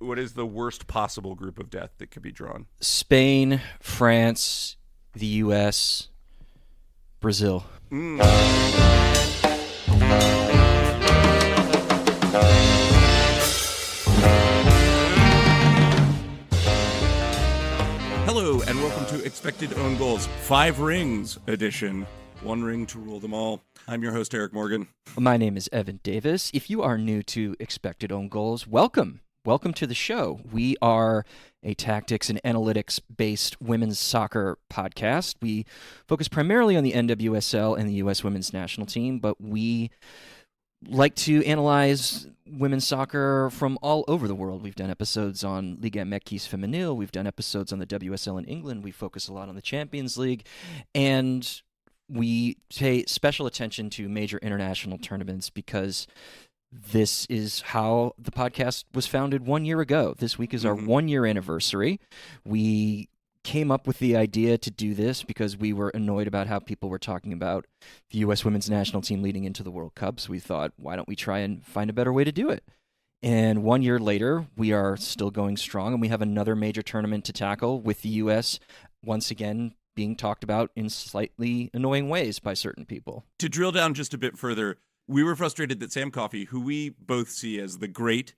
What is the worst possible group of death that could be drawn? Spain, France, the U.S., Brazil. Hello, and welcome to Expected Own Goals 5 Rings edition. 1 ring to rule them all. I'm your host, Eric Morgan. My name is Evan Davis. If you are new to Expected Own Goals, welcome. Welcome to the show. We are a tactics and analytics-based women's soccer podcast. We focus primarily on the NWSL and the U.S. women's national team, but we like to analyze women's soccer from all over the world. We've done episodes on Liga MX Femenil. We've done episodes on the WSL in England. We focus a lot on the Champions League. And we pay special attention to major international tournaments because this is how the podcast was founded 1 year ago. This week is our 1 year anniversary. We came up with the idea to do this because we were annoyed about how people were talking about the U.S. women's national team leading into the World Cup. So we thought, why don't we try and find a better way to do it? And 1 year later, we are still going strong, and we have another major tournament to tackle with the U.S. once again being talked about in slightly annoying ways by certain people. To drill down just a bit further, we were frustrated that Sam Coffey, who we both see as the great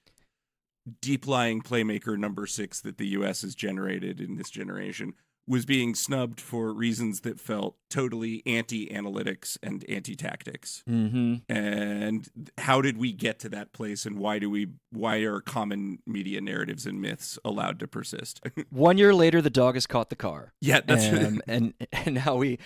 deep-lying playmaker number 6 that the U.S. has generated in this generation, was being snubbed for reasons that felt totally anti-analytics and anti-tactics. And how did we get to that place, and why are common media narratives and myths allowed to persist? 1 year later, the dog has caught the car. Yeah, that's and now we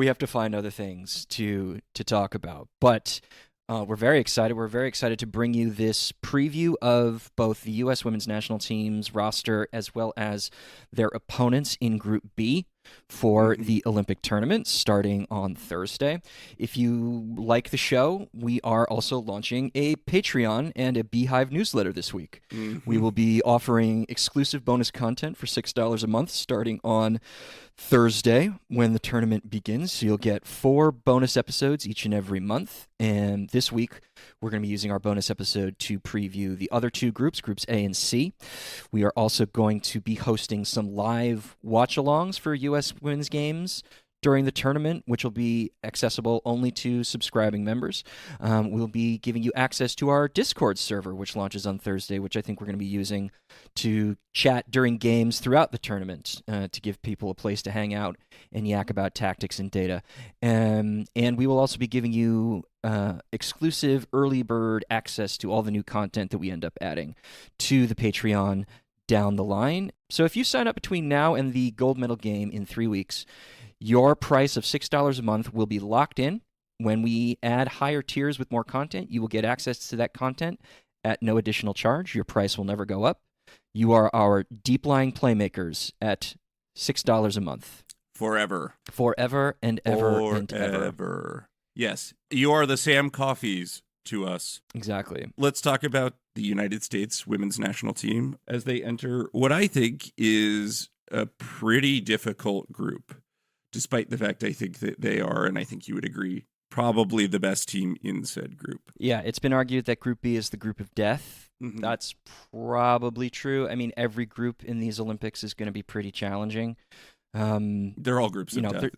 have to find other things to talk about. But we're very excited. We're very excited to bring you this preview of both the U.S. women's national team's roster as well as their opponents in Group B for the Olympic tournament starting on Thursday. If you like the show, we are also launching a Patreon and a Beehive newsletter this week. We will be offering exclusive bonus content for $6 a month starting on Thursday when the tournament begins. So you'll get 4 bonus episodes each and every month. And this week, we're going to be using our bonus episode to preview the other 2 groups, Groups A and C. We are also going to be hosting some live watch-alongs for U.S. women's games during the tournament, which will be accessible only to subscribing members. We'll be giving you access to our Discord server, which launches on Thursday, which I think we're going to be using to chat during games throughout the tournament to give people a place to hang out and yak about tactics and data. And we will also be giving you exclusive early bird access to all the new content that we end up adding to the Patreon down the line. So if you sign up between now and the gold medal game in 3 weeks, your price of $6 a month will be locked in. When we add higher tiers with more content, you will get access to that content at no additional charge. Your price will never go up. You are our deep-lying playmakers at $6 a month. Forever. Forever and ever and ever. Forever. Yes. You are the Sam Coffeys to us. Exactly. Let's talk about the United States women's national team as they enter what I think is a pretty difficult group, despite the fact I think that they are, and I think you would agree, probably the best team in said group. Yeah, it's been argued that Group B is the group of death. That's probably true. I mean, every group in these Olympics is going to be pretty challenging. They're all groups of death.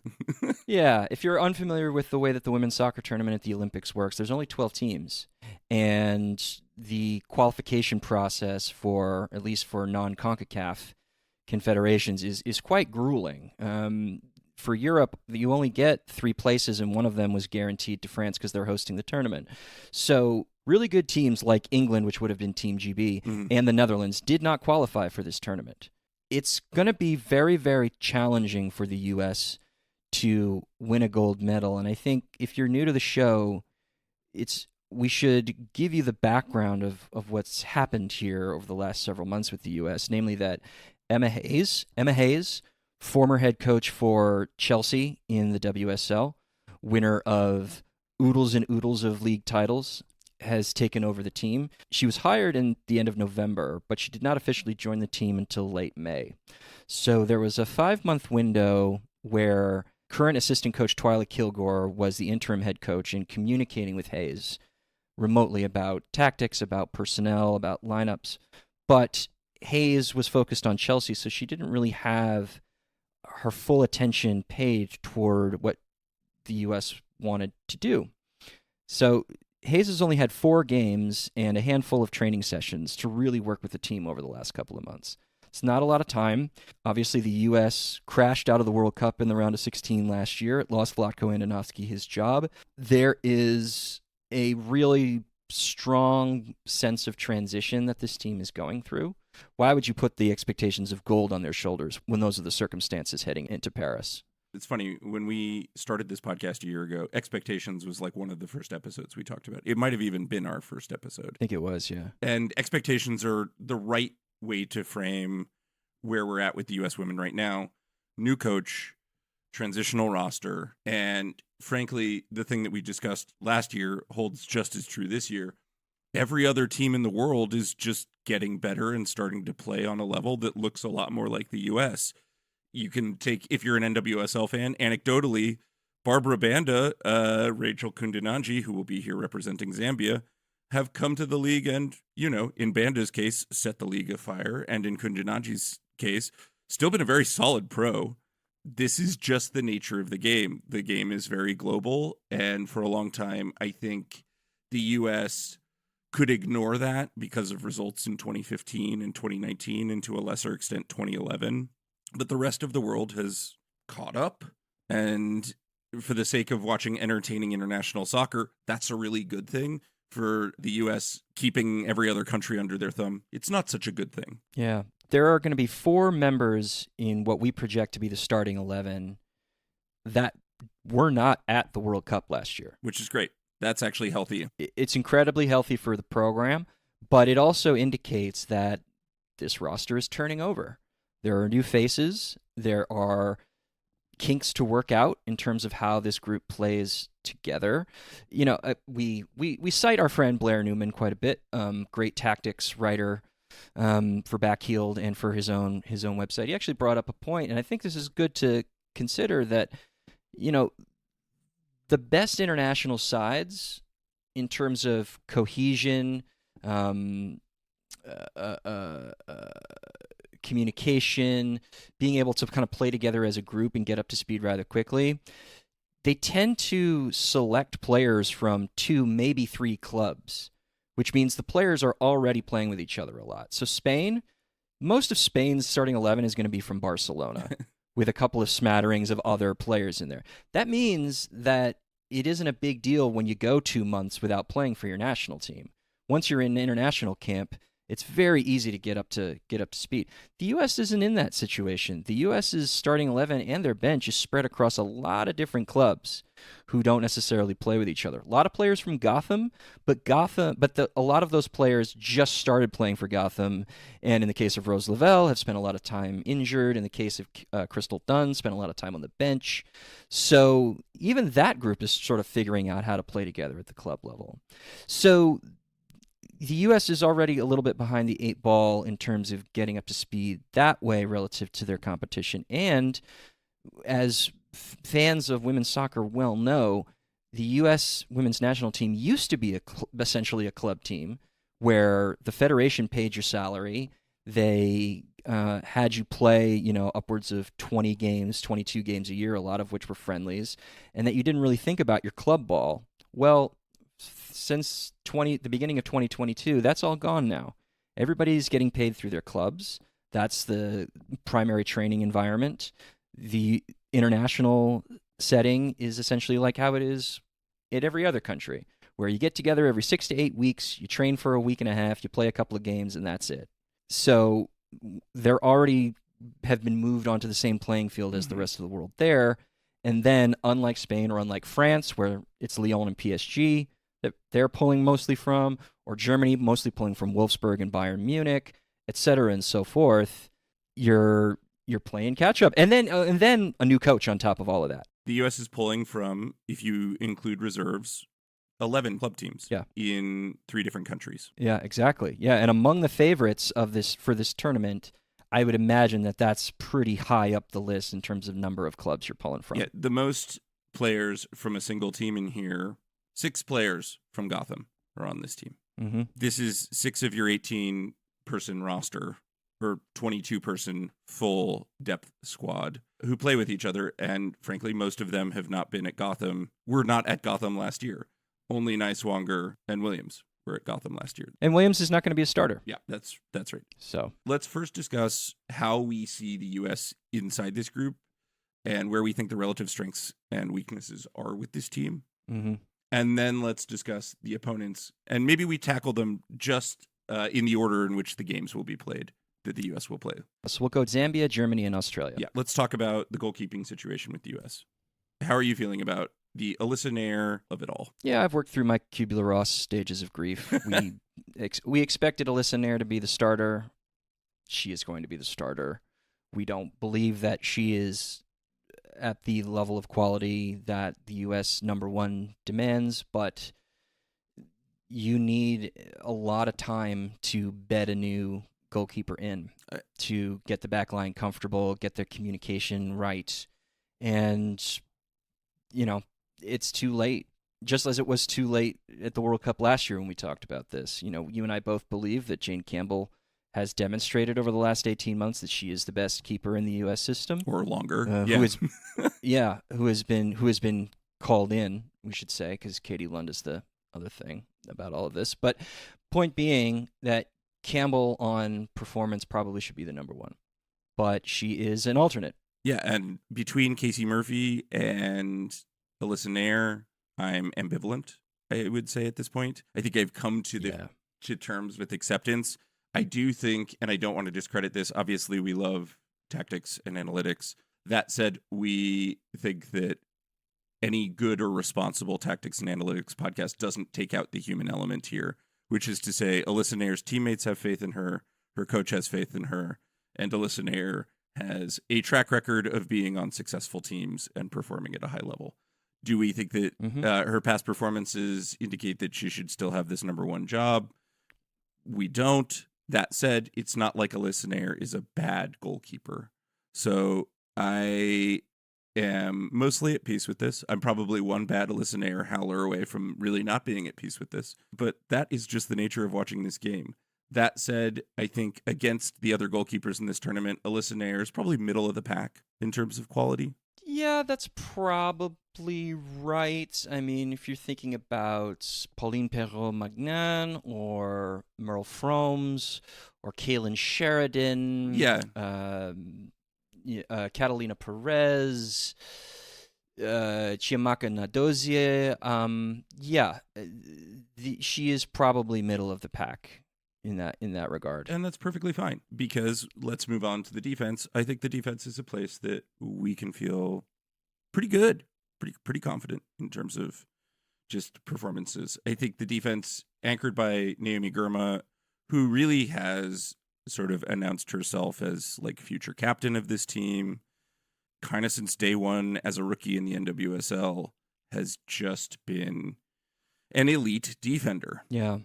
Yeah, if you're unfamiliar with the way that the women's soccer tournament at the Olympics works, there's only 12 teams. And the qualification process for, at least for non-CONCACAF confederations, is quite grueling. For Europe, you only get 3 places, and one of them was guaranteed to France because they're hosting the tournament. So really good teams like England, which would have been Team GB, and the Netherlands did not qualify for this tournament. It's going to be very, very challenging for the U.S. to win a gold medal, and I think if you're new to the show, we should give you the background of what's happened here over the last several months with the U.S., namely that Emma Hayes, former head coach for Chelsea in the WSL, winner of oodles and oodles of league titles, has taken over the team. She was hired in the end of November, but she did not officially join the team until late May. So there was a 5-month window where current assistant coach Twyla Kilgore was the interim head coach in communicating with Hayes remotely about tactics, about personnel, about lineups. But Hayes was focused on Chelsea, so she didn't really have her full attention paid toward what the U.S. wanted to do. So Hayes has only had 4 games and a handful of training sessions to really work with the team over the last couple of months. It's not a lot of time. Obviously, the U.S. crashed out of the World Cup in the round of 16 last year. It lost Vlatko Andonovski his job. There is a really strong sense of transition that this team is going through. Why would you put the expectations of gold on their shoulders when those are the circumstances heading into Paris? It's funny, when we started this podcast a year ago, expectations was like one of the first episodes we talked about. It might have even been our first episode. I think it was, yeah. And expectations are the right way to frame where we're at with the U.S. women right now. New coach, transitional roster, and frankly, the thing that we discussed last year holds just as true this year. Every other team in the world is just getting better and starting to play on a level that looks a lot more like the U.S. You can take, if you're an NWSL fan, anecdotally, Barbara Banda, Rachel Kundinanji, who will be here representing Zambia, have come to the league and, in Banda's case, set the league afire, and in Kundinanji's case, still been a very solid pro. This is just the nature of the game. The game is very global, and for a long time, I think the U.S. could ignore that because of results in 2015 and 2019, and to a lesser extent 2011. But the rest of the world has caught up, and for the sake of watching entertaining international soccer, that's a really good thing. For the U.S. keeping every other country under their thumb, it's not such a good thing. Yeah. There are going to be 4 members in what we project to be the starting 11 that were not at the World Cup last year. Which is great. That's actually healthy. It's incredibly healthy for the program, but it also indicates that this roster is turning over. There are new faces. There are kinks to work out in terms of how this group plays together. We cite our friend Blair Newman quite a bit. Great tactics writer for Backheeled and for his own website. He actually brought up a point, and I think this is good to consider, that the best international sides in terms of cohesion, communication, being able to kind of play together as a group and get up to speed rather quickly, they tend to select players from 2, maybe 3 clubs, which means the players are already playing with each other a lot. So most of Spain's starting 11 is going to be from Barcelona with a couple of smatterings of other players in there. That means that it isn't a big deal when you go 2 months without playing for your national team. Once you're in international camp, it's very easy to get up to speed. The U.S. isn't in that situation. The U.S.'s starting 11 and their bench is spread across a lot of different clubs who don't necessarily play with each other. A lot of players from Gotham, but a lot of those players just started playing for Gotham, and in the case of Rose Lavelle, have spent a lot of time injured. In the case of Crystal Dunn, spent a lot of time on the bench. So even that group is sort of figuring out how to play together at the club level. So the U.S. is already a little bit behind the 8 ball in terms of getting up to speed that way relative to their competition. And as fans of women's soccer well know, the U.S. women's national team used to be essentially a club team where the federation paid your salary. They had you play, upwards of 20 games, 22 games a year, a lot of which were friendlies, and that you didn't really think about your club ball. Well, since the beginning of 2022, that's all gone now. Everybody's getting paid through their clubs. That's the primary training environment. The international setting is essentially like how it is in every other country, where you get together every 6 to 8 weeks, you train for a week and a half, you play a couple of games, and that's it. So they're already have been moved onto the same playing field as the rest of the world there. And then, unlike Spain or unlike France, where it's Lyon and PSG that they're pulling mostly from, or Germany mostly pulling from Wolfsburg and Bayern Munich, et cetera, and so forth, you're playing catch up, and then a new coach on top of all of that. The U.S. is pulling from, if you include reserves, 11 club teams in 3 different countries. Yeah, exactly. Yeah, and among the favorites of this for this tournament, I would imagine that that's pretty high up the list in terms of number of clubs you're pulling from. Yeah, the most players from a single team in here, 6 players from Gotham are on this team. Mm-hmm. This is 6 of your 18-person roster or 22-person full depth squad who play with each other. And frankly, most of them have not been at Gotham. Were not at Gotham last year. Only Niswanger and Williams were at Gotham last year. And Williams is not going to be a starter. Yeah, that's right. So let's first discuss how we see the U.S. inside this group and where we think the relative strengths and weaknesses are with this team. Mm-hmm. And then let's discuss the opponents. And maybe we tackle them just in the order in which the games will be played that the U.S. will play. So we'll go Zambia, Germany, and Australia. Yeah, let's talk about the goalkeeping situation with the U.S. How are you feeling about the Alyssa Nair of it all? Yeah, I've worked through my Kubler-Ross stages of grief. We expected Alyssa Nair to be the starter. She is going to be the starter. We don't believe that she is at the level of quality that the U.S. number one demands, but you need a lot of time to bed a new goalkeeper in, to get the back line comfortable, get their communication right, and, you know, it's too late. Just as it was too late at the World Cup last year when we talked about this. You know, you and I both believe that Jane Campbell has demonstrated over the last 18 months that she is the best keeper in the U.S. system, or longer. Who has been called in, we should say, because Katie Lund is the other thing about all of this. But point being that Campbell on performance probably should be the number one, but she is an alternate. Yeah, and between Casey Murphy and Alyssa Nair, I'm ambivalent, I would say, at this point. I think I've come to terms with acceptance. I do think, and I don't want to discredit this, obviously we love tactics and analytics. That said, we think that any good or responsible tactics and analytics podcast doesn't take out the human element here, which is to say Alyssa Nair's teammates have faith in her coach has faith in her, and Alyssa Nair has a track record of being on successful teams and performing at a high level. Do we think that her past performances indicate that she should still have this number one job? We don't. That said, it's not like Alyssa Nair is a bad goalkeeper. So I am mostly at peace with this. I'm probably one bad Alyssa Nair howler away from really not being at peace with this. But that is just the nature of watching this game. That said, I think against the other goalkeepers in this tournament, Alyssa Nair is probably middle of the pack in terms of quality. Yeah, that's probably right. I mean, if you're thinking about Pauline Perrault-Magnan or Merle Froms or Kaylin Sheridan, Catalina Perez, Chiamaka Nadozie, she is probably middle of the pack in that regard. And that's perfectly fine, because let's move on to the defense. I think the defense is a place that we can feel pretty good, pretty confident in terms of just performances. I think the defense, anchored by Naomi Girma, who really has sort of announced herself as like future captain of this team, kind of since day one as a rookie in the NWSL, has just been an elite defender. Yeah.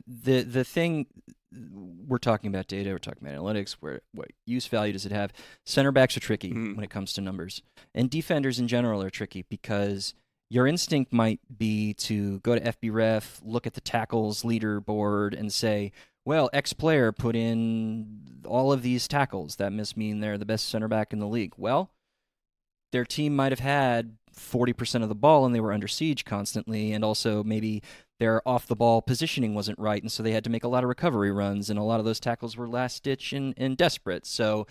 The thing, we're talking about data, we're talking about analytics, what use value does it have? Center backs are tricky when it comes to numbers. And defenders in general are tricky because your instinct might be to go to FBref, look at the tackles leaderboard and say, well, X player put in all of these tackles. That must mean they're the best center back in the league. Well, their team might have had 40% of the ball and they were under siege constantly, and also maybe their off-the-ball positioning wasn't right, and so they had to make a lot of recovery runs, and a lot of those tackles were last-ditch and desperate. So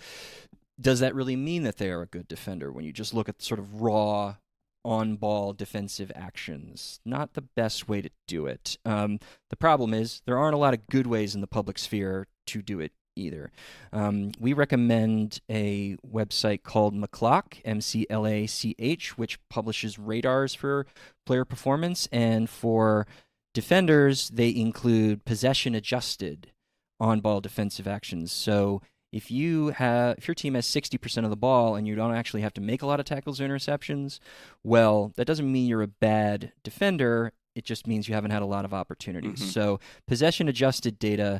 does that really mean that they are a good defender when you just look at sort of raw on-ball defensive actions? Not the best way to do it. The problem is there aren't a lot of good ways in the public sphere to do it either. We recommend a website called McClock, MCLACH, which publishes radars for player performance, and for defenders, they include possession-adjusted on-ball defensive actions. So if your team has 60% of the ball and you don't actually have to make a lot of tackles or interceptions, well, that doesn't mean you're a bad defender. It just means you haven't had a lot of opportunities. So possession-adjusted data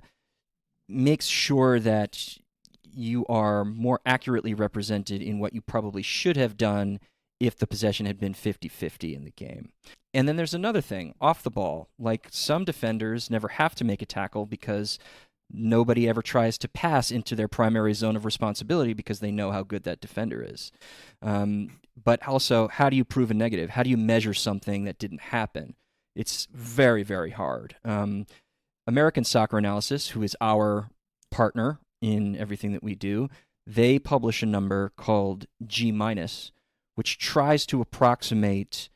makes sure that you are more accurately represented in what you probably should have done if the possession had been 50-50 in the game. And then there's another thing, off the ball. Like, some defenders never have to make a tackle because nobody ever tries to pass into their primary zone of responsibility because they know how good that defender is. But also, how do you prove a negative? How do you measure something that didn't happen? It's very, very hard. American Soccer Analysis, who is our partner in everything that we do, they publish a number called G-, which tries to approximate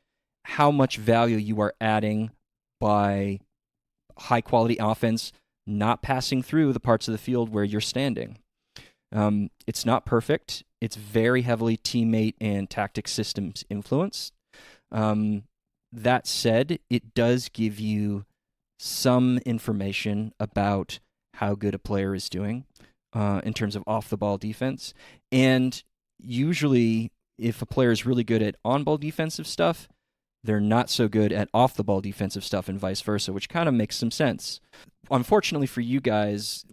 how much value you are adding by high-quality offense not passing through the parts of the field where you're standing. It's not perfect. It's very heavily teammate and tactic systems influenced. That said, it does give you some information about how good a player is doing in terms of off-the-ball defense. And usually, if a player is really good at on-ball defensive stuff, they're not so good at off-the-ball defensive stuff and vice versa, which kind of makes some sense. Unfortunately for you guys,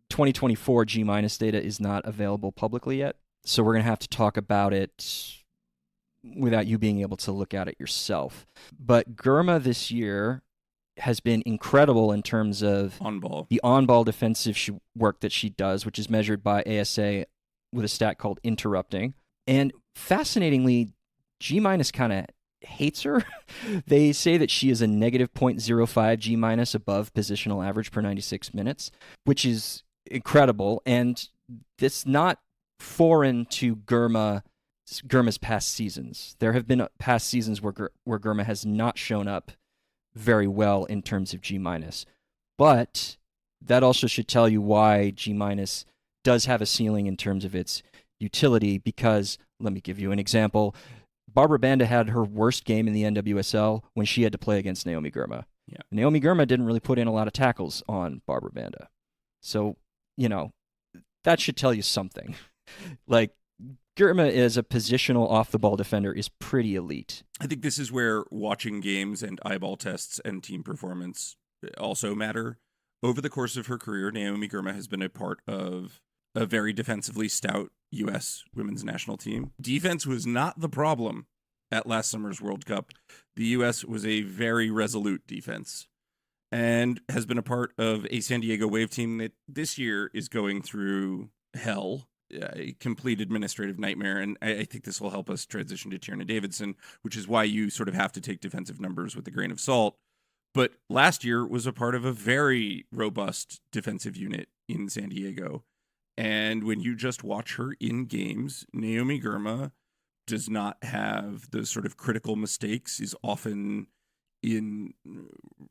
2024 G- data is not available publicly yet, so we're going to have to talk about it without you being able to look at it yourself. But Germa this year has been incredible in terms of the on-ball defensive work that she does, which is measured by ASA with a stat called interrupting. And fascinatingly, G- kind of hates her. They say that she is a negative 0.05 G- above positional average per 96 minutes, which is incredible. And it's not foreign to Germa's past seasons. There have been past seasons where Germa has not shown up very well in terms of G-. But that also should tell you why G- does have a ceiling in terms of its utility, because, let me give you an example. Barbara Banda had her worst game in the NWSL when she had to play against Naomi Germa. Yeah. Naomi Germa didn't really put in a lot of tackles on Barbara Banda. So, that should tell you something. Like, Germa as a positional off-the-ball defender is pretty elite. I think this is where watching games and eyeball tests and team performance also matter. Over the course of her career, Naomi Germa has been a part of a very defensively stout U.S. women's national team. Defense was not the problem at last summer's World Cup. The U.S. was a very resolute defense and has been a part of a San Diego Wave team that this year is going through hell, a complete administrative nightmare. And I think this will help us transition to Tierna Davidson, which is why you sort of have to take defensive numbers with a grain of salt. But last year was a part of a very robust defensive unit in San Diego. And when you just watch her in games, Naomi Germa does not have those sort of critical mistakes, is often in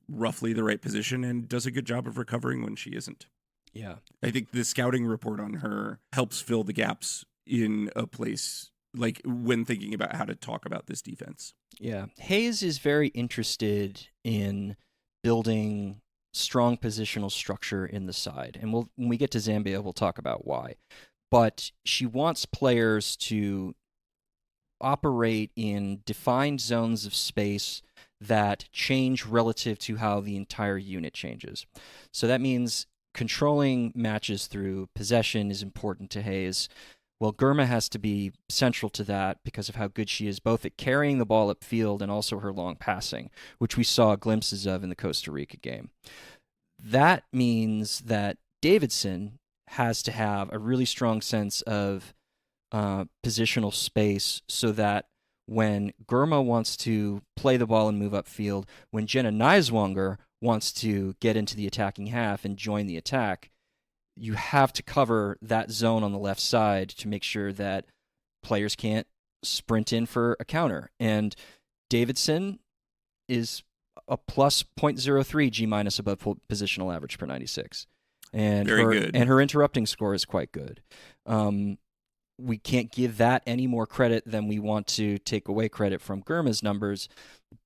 roughly the right position, and does a good job of recovering when she isn't. Yeah. I think the scouting report on her helps fill the gaps in a place, like when thinking about how to talk about this defense. Yeah. Hayes is very interested in building strong positional structure in the side. And when we get to Zambia, we'll talk about why. But she wants players to operate in defined zones of space that change relative to how the entire unit changes. So that means controlling matches through possession is important to Hayes. Well, Germa has to be central to that because of how good she is, both at carrying the ball upfield and also her long passing, which we saw glimpses of in the Costa Rica game. That means that Davidson has to have a really strong sense of positional space so that when Germa wants to play the ball and move upfield, when Jenna Neiswanger wants to get into the attacking half and join the attack, you have to cover that zone on the left side to make sure that players can't sprint in for a counter. And Davidson is a plus 0.03 G- above positional average per 96. And her interrupting score is quite good. We can't give that any more credit than we want to take away credit from Germa's numbers,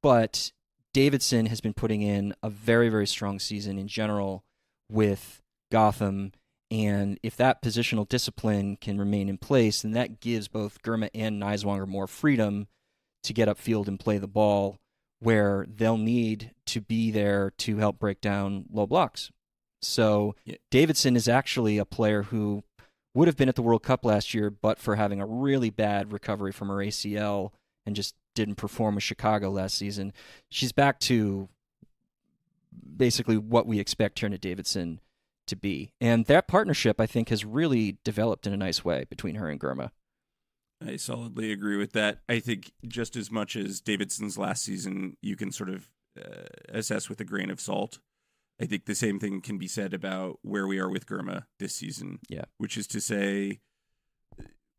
but Davidson has been putting in a very, very strong season in general with Gotham, and if that positional discipline can remain in place, then that gives both Germa and Neiswanger more freedom to get upfield and play the ball where they'll need to be there to help break down low blocks. So Davidson is actually a player who would have been at the World Cup last year, but for having a really bad recovery from her ACL and just didn't perform with Chicago last season. She's back to basically what we expect Tierna Davidson to be. And that partnership, I think, has really developed in a nice way between her and Girma. I solidly agree with that. I think just as much as Davidson's last season, you can sort of assess with a grain of salt. I think the same thing can be said about where we are with Girma this season. Yeah. Which is to say,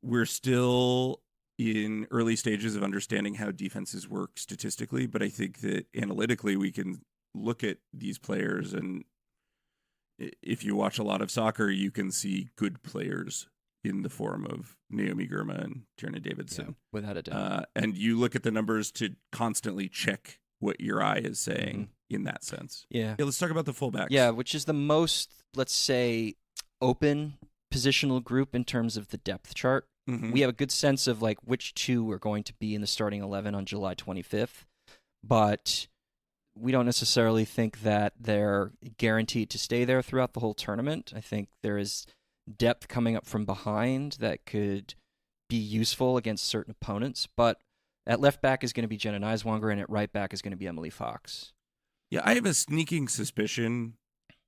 we're still in early stages of understanding how defenses work statistically, but I think that analytically we can look at these players, and if you watch a lot of soccer, you can see good players in the form of Naomi Girma and Tierna Davidson. Yeah, without a doubt. And you look at the numbers to constantly check what your eye is saying in that sense. Yeah. Let's talk about the fullbacks. Yeah, which is the most, let's say, open positional group in terms of the depth chart. Mm-hmm. We have a good sense of like which two are going to be in the starting 11 on July 25th, but we don't necessarily think that they're guaranteed to stay there throughout the whole tournament. I think there is depth coming up from behind that could be useful against certain opponents, but at left back is going to be Jenna Neiswanger, and at right back is going to be Emily Fox. Yeah, I have a sneaking suspicion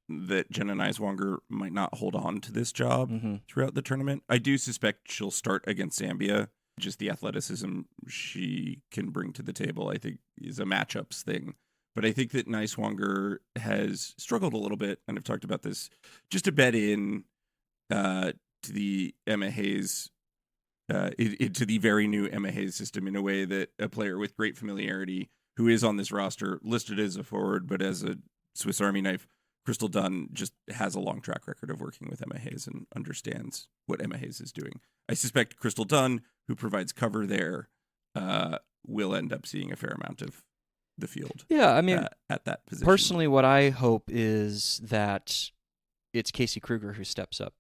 that Jenna Neiswanger might not hold on to this job throughout the tournament. I do suspect she'll start against Zambia. Just the athleticism she can bring to the table, I think, is a matchups thing. But I think that Neiswanger has struggled a little bit, and I've talked about this, just to bet in to the Emma Hayes, to the very new Emma Hayes system in a way that a player with great familiarity who is on this roster, listed as a forward, but as a Swiss Army knife, Crystal Dunn just has a long track record of working with Emma Hayes and understands what Emma Hayes is doing. I suspect Crystal Dunn, who provides cover there, will end up seeing a fair amount of the field. Yeah, I mean, at that position. Personally, what I hope is that it's Casey Kruger who steps up,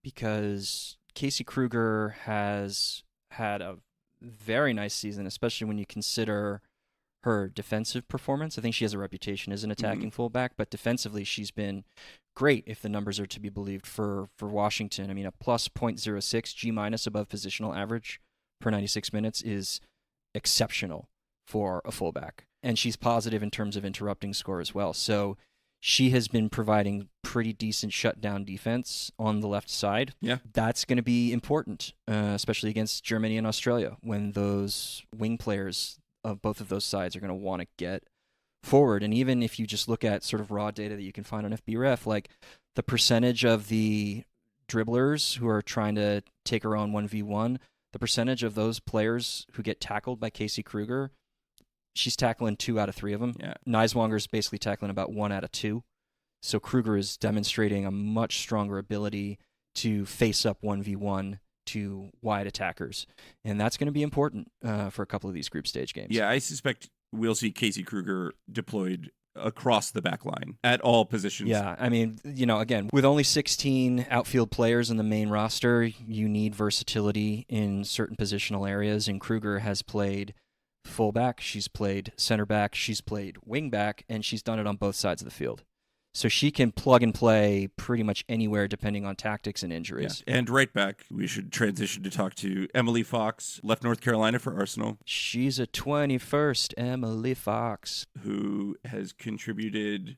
because Casey Kruger has had a very nice season, especially when you consider her defensive performance. I think she has a reputation as an attacking fullback, but defensively she's been great if the numbers are to be believed for Washington. I mean, a plus 0.06 G- above positional average per 96 minutes is exceptional for a fullback. And she's positive in terms of interrupting score as well. So she has been providing pretty decent shutdown defense on the left side. Yeah. That's going to be important, especially against Germany and Australia, when those wing players of both of those sides are going to want to get forward. And even if you just look at sort of raw data that you can find on FBref, like the percentage of the dribblers who are trying to take her on 1v1, the percentage of those players who get tackled by Casey Kruger, she's tackling 2 out of 3 of them. Yeah. Neiswanger's basically tackling about 1 out of 2. So Kruger is demonstrating a much stronger ability to face up 1v1 to wide attackers. And that's going to be important for a couple of these group stage games. Yeah, I suspect we'll see Casey Kruger deployed across the back line at all positions. Yeah, I mean, again, with only 16 outfield players in the main roster, you need versatility in certain positional areas, and Kruger has played fullback, she's played center back, she's played wing back, and she's done it on both sides of the field. So she can plug and play pretty much anywhere depending on tactics and injuries. Yeah. And right back, we should transition to talk to Emily Fox, left North Carolina for Arsenal. She's a 21st Emily Fox, who has contributed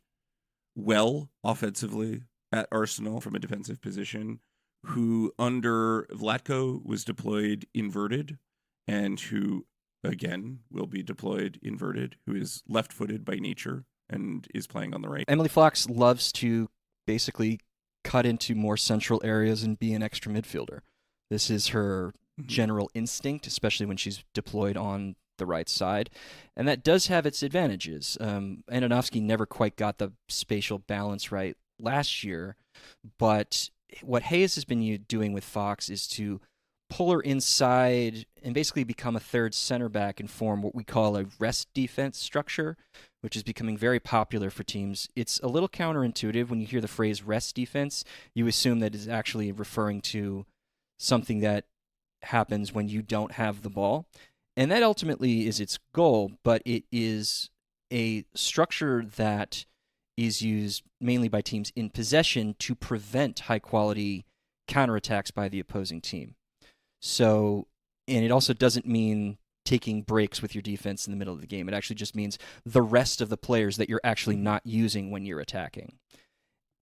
well offensively at Arsenal from a defensive position, who under Vlatko was deployed inverted, and who again will be deployed inverted, who is left-footed by nature and is playing on the right. Emily Fox loves to basically cut into more central areas and be an extra midfielder. This is her general instinct, especially when she's deployed on the right side. And that does have its advantages. Antonovsky never quite got the spatial balance right last year, but what Hayes has been doing with Fox is to pull her inside and basically become a third center back and form what we call a rest defense structure, which is becoming very popular for teams. It's a little counterintuitive when you hear the phrase rest defense. You assume that it's actually referring to something that happens when you don't have the ball. And that ultimately is its goal, but it is a structure that is used mainly by teams in possession to prevent high-quality counterattacks by the opposing team. So, and it also doesn't mean taking breaks with your defense in the middle of the game. It actually just means the rest of the players that you're actually not using when you're attacking.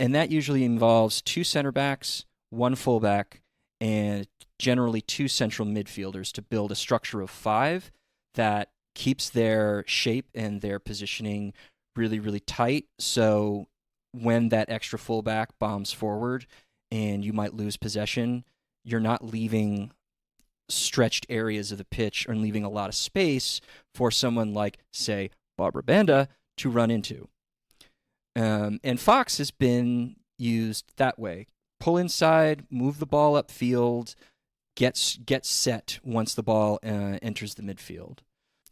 And that usually involves 2 center backs, 1 fullback, and generally 2 central midfielders to build a structure of 5 that keeps their shape and their positioning really, really tight. So when that extra fullback bombs forward and you might lose possession, you're not leaving stretched areas of the pitch or leaving a lot of space for someone like, say, Barbara Banda to run into. And Fox has been used that way. Pull inside, move the ball upfield, get set once the ball enters the midfield.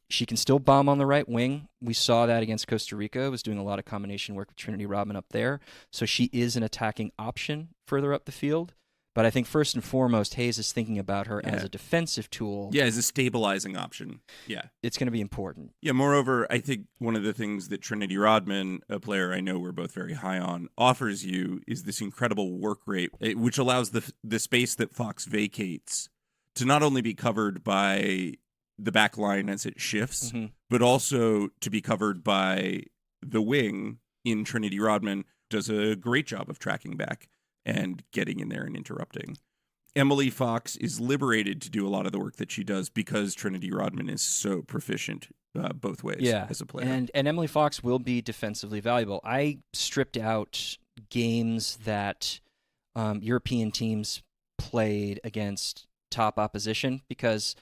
She can still bomb on the right wing. We saw that against Costa Rica. Was doing a lot of combination work with Trinity Rodman up there. So she is an attacking option further up the field. But I think first and foremost, Hayes is thinking about her as a defensive tool. Yeah, as a stabilizing option. Yeah. It's going to be important. Yeah, moreover, I think one of the things that Trinity Rodman, a player I know we're both very high on, offers you is this incredible work rate, which allows the space that Fox vacates to not only be covered by the back line as it shifts, but also to be covered by the wing in Trinity Rodman. Does a great job of tracking back and getting in there and interrupting. Emily Fox is liberated to do a lot of the work that she does because Trinity Rodman is so proficient both ways as a player. And Emily Fox will be defensively valuable. I stripped out games that European teams played against top opposition because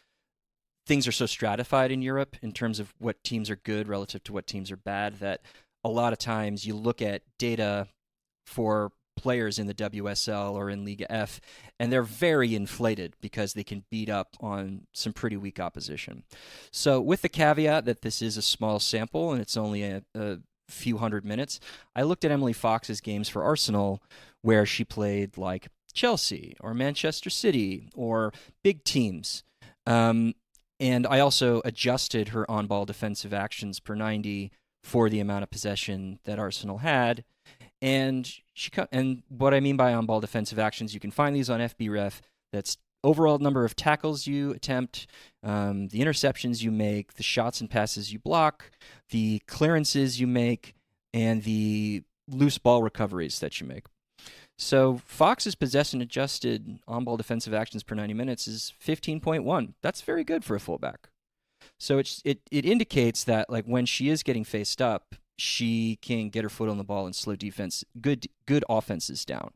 things are so stratified in Europe in terms of what teams are good relative to what teams are bad that a lot of times you look at data for players in the WSL or in Liga F, and they're very inflated because they can beat up on some pretty weak opposition. So with the caveat that this is a small sample and it's only a few hundred minutes, I looked at Emily Fox's games for Arsenal where she played like Chelsea or Manchester City or big teams. And I also adjusted her on-ball defensive actions per 90 for the amount of possession that Arsenal had. And what I mean by on-ball defensive actions, you can find these on FBref. That's overall number of tackles you attempt, the interceptions you make, the shots and passes you block, the clearances you make, and the loose ball recoveries that you make. So Fox's possession adjusted on-ball defensive actions per 90 minutes is 15.1. That's very good for a fullback. So it indicates that like when she is getting faced up, she can get her foot on the ball and slow good offenses down.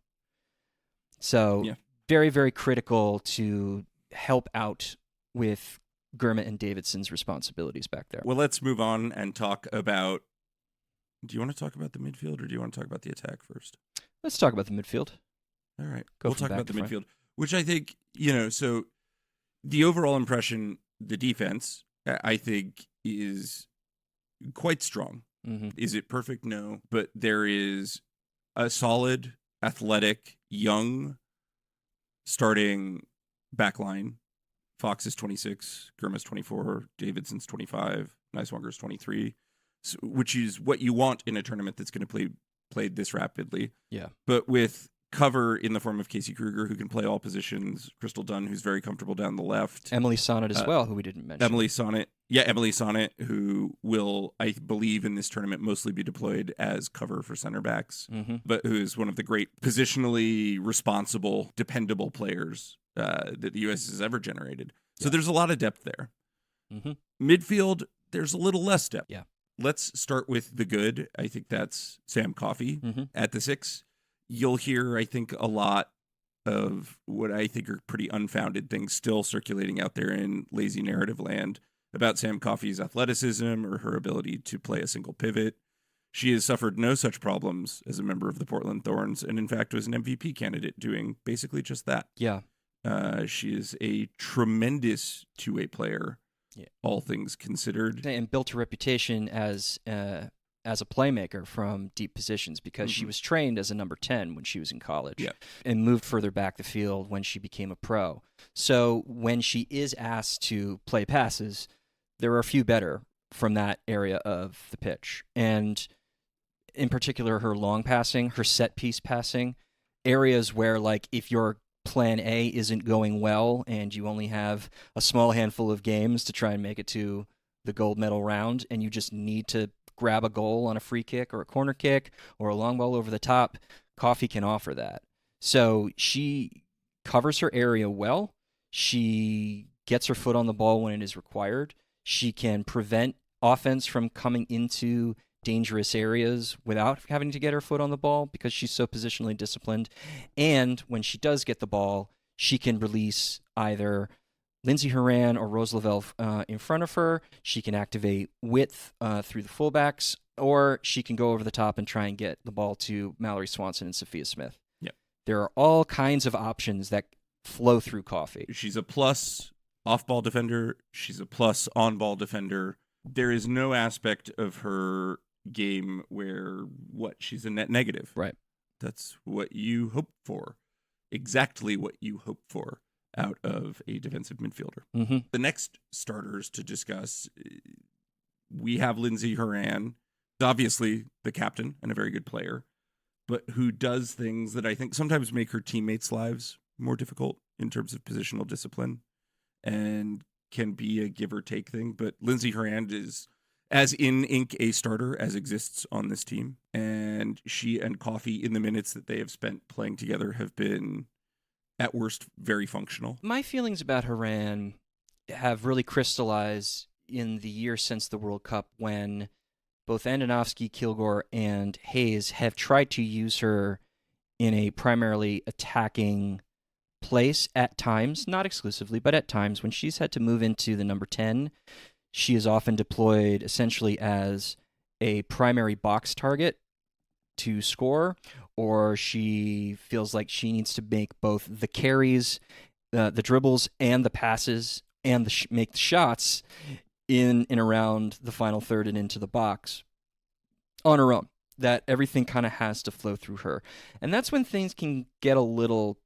So very, very critical to help out with Gurma and Davidson's responsibilities back there. Well, let's move on and talk about... Do you want to talk about the midfield or do you want to talk about the attack first? Let's talk about the midfield. All right. We'll talk about the midfield, which I think, so the overall impression, the defense, I think is quite strong. Mm-hmm. Is it perfect? No. But there is a solid, athletic, young starting backline. Fox is 26, Gurma's 24, Davidson's 25, Niswanger's 23, which is what you want in a tournament that's going to played this rapidly. Yeah. But with cover in the form of Casey Kruger, who can play all positions, Crystal Dunn, who's very comfortable down the left. Emily Sonnet as well, who we didn't mention. Emily Sonnet, who will, I believe, in this tournament mostly be deployed as cover for center backs, but who is one of the great positionally responsible, dependable players that the U.S. has ever generated. So there's a lot of depth there. Midfield, there's a little less depth. Yeah. Let's start with the good. I think that's Sam Coffey at the 6. You'll hear, I think, a lot of what I think are pretty unfounded things still circulating out there in lazy narrative land about Sam Coffey's athleticism or her ability to play a single pivot. She has suffered no such problems as a member of the Portland Thorns and, in fact, was an MVP candidate doing basically just that. Yeah. She is a tremendous two-way player, all things considered. And built a reputation as a playmaker from deep positions because she was trained as a number 10 when she was in college and moved further back the field when she became a pro. So when she is asked to play passes, there are a few better from that area of the pitch. And in particular, her long passing, her set piece passing, areas where like if your plan A isn't going well and you only have a small handful of games to try and make it to the gold medal round and you just need to grab a goal on a free kick or a corner kick or a long ball over the top, Coffee can offer that. So she covers her area well. She gets her foot on the ball when it is required. She can prevent offense from coming into dangerous areas without having to get her foot on the ball because she's so positionally disciplined. And when she does get the ball, she can release either Lindsey Horan or Rose Lavelle in front of her. She can activate width through the fullbacks, or she can go over the top and try and get the ball to Mallory Swanson and Sophia Smith. Yep. There are all kinds of options that flow through Coffee. She's a plus off-ball defender. She's a plus on-ball defender. There is no aspect of her game where she's a net negative. Right. That's what you hope for. Exactly what you hope for out of a defensive midfielder. Mm-hmm. The next starters to discuss, we have Lindsey Horan, obviously the captain and a very good player, but who does things that I think sometimes make her teammates' lives more difficult in terms of positional discipline and can be a give or take thing. But Lindsey Horan is as in ink a starter as exists on this team. And she and Coffee, in the minutes that they have spent playing together, have been at worst very functional. My feelings about Horan have really crystallized in the year since the World Cup when both Andonovski, Kilgore, and Hayes have tried to use her in a primarily attacking place at times, not exclusively, but at times when she's had to move into the number 10. She is often deployed essentially as a primary box target to score, or she feels like she needs to make both the carries, the dribbles, and the passes, and make the shots in and around the final third and into the box on her own. That everything kind of has to flow through her. And that's when things can get a little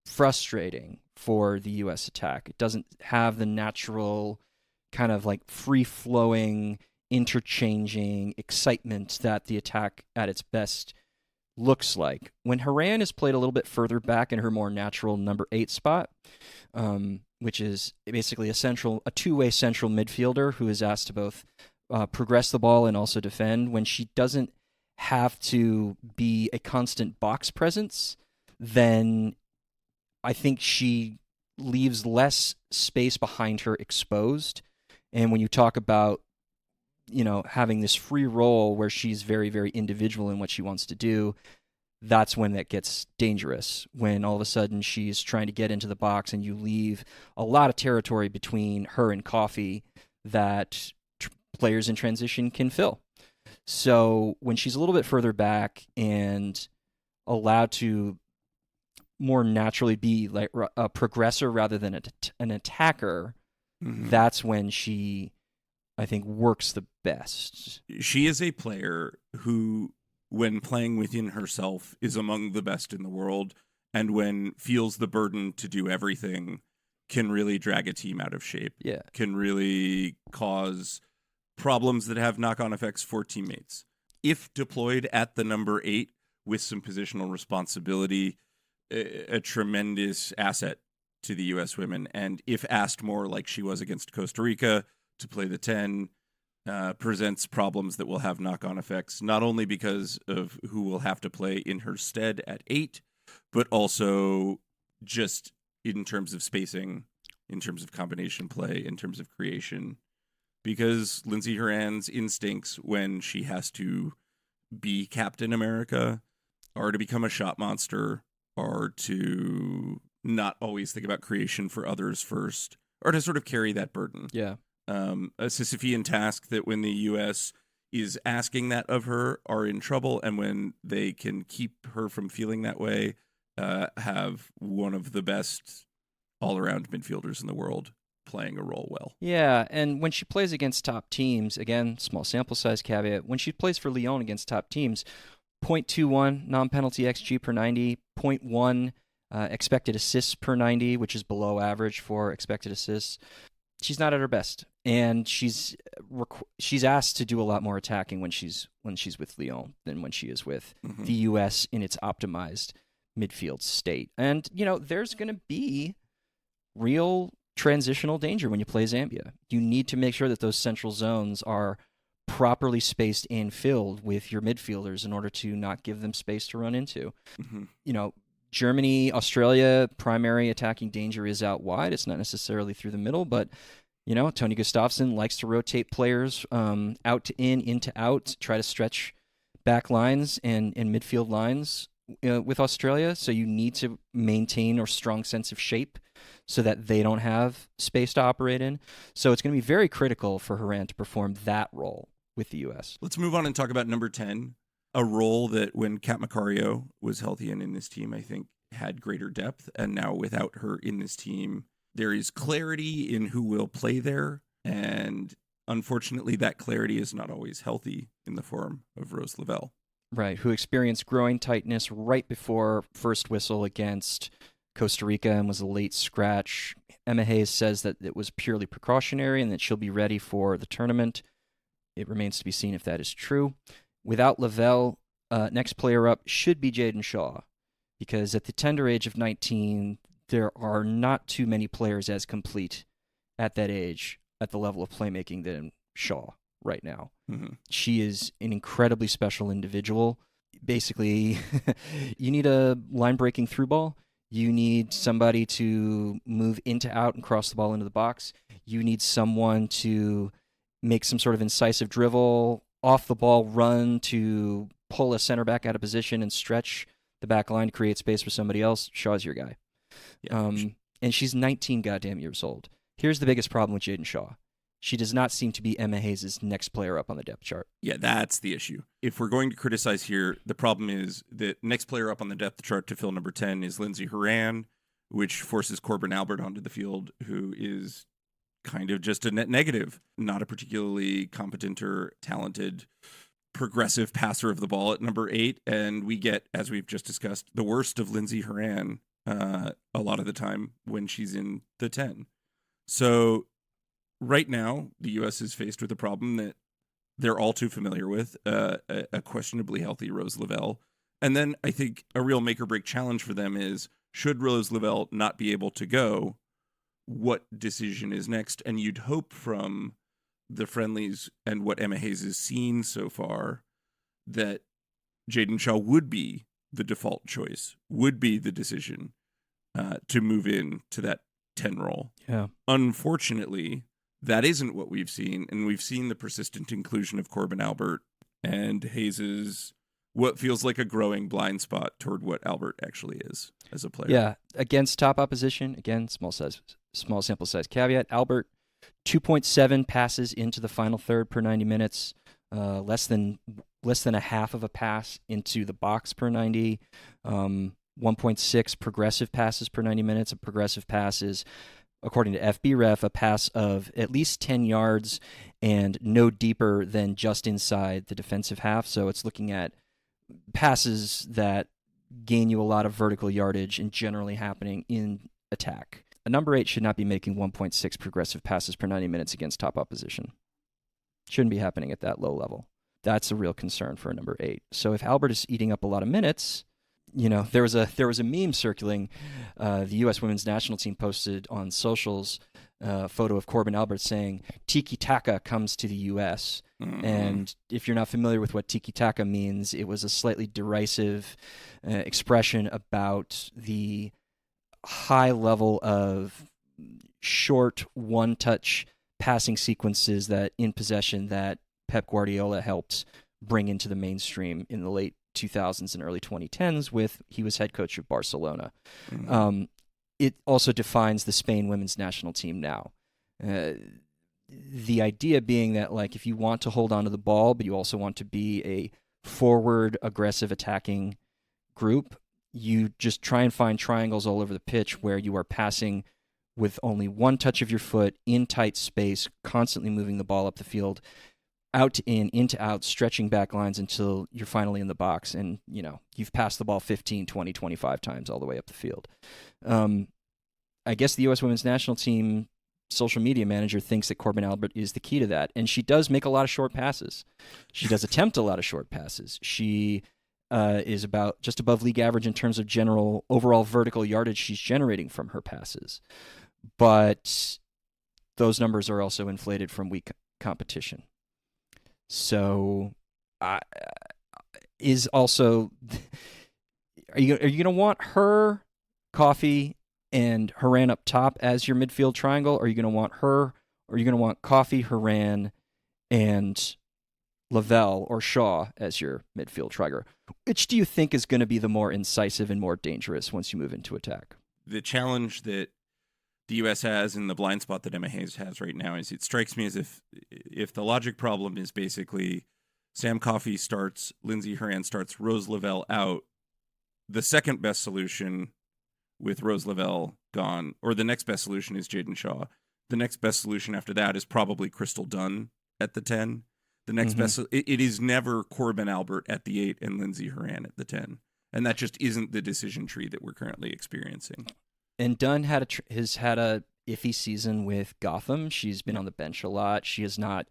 frustrating for the U.S. attack. It doesn't have the natural kind of like free-flowing, interchanging excitement that the attack at its best looks like. When Horan is played a little bit further back in her more natural number 8 spot, which is basically a two-way central midfielder who is asked to both progress the ball and also defend, when she doesn't have to be a constant box presence, then I think she leaves less space behind her exposed. And when you talk about, having this free role where she's very, very individual in what she wants to do, that's when that gets dangerous. When all of a sudden she's trying to get into the box and you leave a lot of territory between her and Coffee that players in transition can fill. So when she's a little bit further back and allowed to more naturally be like a progressor rather than an attacker, that's when she, I think, works the best. She is a player who, when playing within herself, is among the best in the world, and when feels the burden to do everything, can really drag a team out of shape. Yeah. Can really cause problems that have knock-on effects for teammates. If deployed at the number 8 with some positional responsibility, a tremendous asset to the U.S. women. And if asked more, like she was against Costa Rica, to play the 10, presents problems that will have knock-on effects, not only because of who will have to play in her stead at 8, but also just in terms of spacing, in terms of combination play, in terms of creation. Because Lindsey Horan's instincts when she has to be Captain America are to become a shot monster, are to not always think about creation for others first, or to sort of carry that burden. Yeah. A Sisyphean task that when the U.S. is asking that of her are in trouble, and when they can keep her from feeling that way, have one of the best all-around midfielders in the world playing a role well. Yeah, and when she plays against top teams, again, small sample size caveat, when she plays for Lyon against top teams, 0.21 non-penalty XG per 90, 0.1 expected assists per 90, which is below average for expected assists. She's not at her best, and she's asked to do a lot more attacking when she's with Lyon than when she is with the U.S. in its optimized midfield state. And there's going to be real transitional danger when you play Zambia. You need to make sure that those central zones are properly spaced and filled with your midfielders in order to not give them space to run into. Mm-hmm. Germany, Australia, primary attacking danger is out wide. It's not necessarily through the middle, but Tony Gustafsson likes to rotate players out to into out, try to stretch back lines and midfield lines with Australia. So you need to maintain a strong sense of shape so that they don't have space to operate in. So it's going to be very critical for Horan to perform that role with the U.S. Let's move on and talk about number 10, a role that when Kat Macario was healthy and in this team, I think had greater depth. And now without her in this team, there is clarity in who will play there. And unfortunately, that clarity is not always healthy in the form of Rose Lavelle. Right, who experienced groin tightness right before first whistle against Costa Rica and was a late scratch. Emma Hayes says that it was purely precautionary and that she'll be ready for the tournament. It remains to be seen if that is true. Without Lavelle, next player up should be Jaden Shaw, because at the tender age of 19, there are not too many players as complete at that age at the level of playmaking than Shaw right now. Mm-hmm. She is an incredibly special individual. Basically, you need a line-breaking through ball. You need somebody to move into out and cross the ball into the box. You need someone to make some sort of incisive dribble, off the ball run to pull a center back out of position and stretch the back line to create space for somebody else. Shaw's your guy. Yeah. And she's 19 goddamn years old. Here's the biggest problem with Jaden Shaw. She does not seem to be Emma Hayes' next player up on the depth chart. Yeah, that's the issue. If we're going to criticize here, the problem is that next player up on the depth chart to fill number 10 is Lindsey Horan, which forces Corbin Albert onto the field, who is kind of just a net negative, not a particularly competent or talented progressive passer of the ball at number 8. And we get, as we've just discussed, the worst of Lindsey Horan a lot of the time when she's in the 10. So right now, the U.S. is faced with a problem that they're all too familiar with, a questionably healthy Rose Lavelle. And then I think a real make-or-break challenge for them is, should Rose Lavelle not be able to go, what decision is next? And you'd hope from the friendlies and what Emma Hayes has seen so far that Jaden Shaw would be the default choice, would be the decision to move in to that 10 role. Yeah. Unfortunately, that isn't what we've seen, and we've seen the persistent inclusion of Corbin Albert and Hayes's what feels like a growing blind spot toward what Albert actually is as a player. Yeah, against top opposition, again, small sample size caveat. Albert, 2.7 passes into the final third per 90 minutes, less than a half of a pass into the box per 90, 1.6 progressive passes per 90 minutes. A progressive pass is, according to FBref, a pass of at least 10 yards and no deeper than just inside the defensive half. So it's looking at passes that gain you a lot of vertical yardage and generally happening in attack. A number 8 should not be making 1.6 progressive passes per 90 minutes against top opposition. Shouldn't be happening at that low level. That's a real concern for a number 8. So if Albert is eating up a lot of minutes, there was a meme circulating. The U.S. women's national team posted on socials a photo of Corbin Albert saying, "Tiki Taka comes to the U.S." Mm-hmm. And if you're not familiar with what Tiki Taka means, it was a slightly derisive expression about the high level of short one-touch passing sequences that in possession that Pep Guardiola helped bring into the mainstream in the late 2000s and early 2010s he was head coach of Barcelona. Mm-hmm. It also defines the Spain women's national team now. The idea being that, like, if you want to hold on to the ball, but you also want to be a forward, aggressive, attacking group, you just try and find triangles all over the pitch where you are passing with only one touch of your foot in tight space, constantly moving the ball up the field, out to in, into out, stretching back lines until you're finally in the box. And, you've passed the ball 15, 20, 25 times all the way up the field. I guess the U.S. women's national team social media manager thinks that Corbin Albert is the key to that. And she does make a lot of short passes. She does attempt a lot of short passes. She is about just above league average in terms of general overall vertical yardage she's generating from her passes. But those numbers are also inflated from weak competition. So, is also are you going to want her, Coffee, and Haran up top as your midfield triangle? Or are you going to want her? Or are you going to want Coffee, Haran, and Lavelle or Shaw as your midfield triangle? Which do you think is going to be the more incisive and more dangerous once you move into attack? The challenge that the U.S. has and the blind spot that Emma Hayes has right now is it strikes me as if the logic problem is basically Sam Coffey starts, Lindsey Horan starts, Rose Lavelle out, the second best solution with Rose Lavelle gone, or the next best solution is Jaden Shaw. The next best solution after that is probably Crystal Dunn at the 10. The next best, it is never Corbin Albert at the 8 and Lindsey Horan at the 10. And that just isn't the decision tree that we're currently experiencing. And Dunn has had a iffy season with Gotham. She's been on the bench a lot. She has not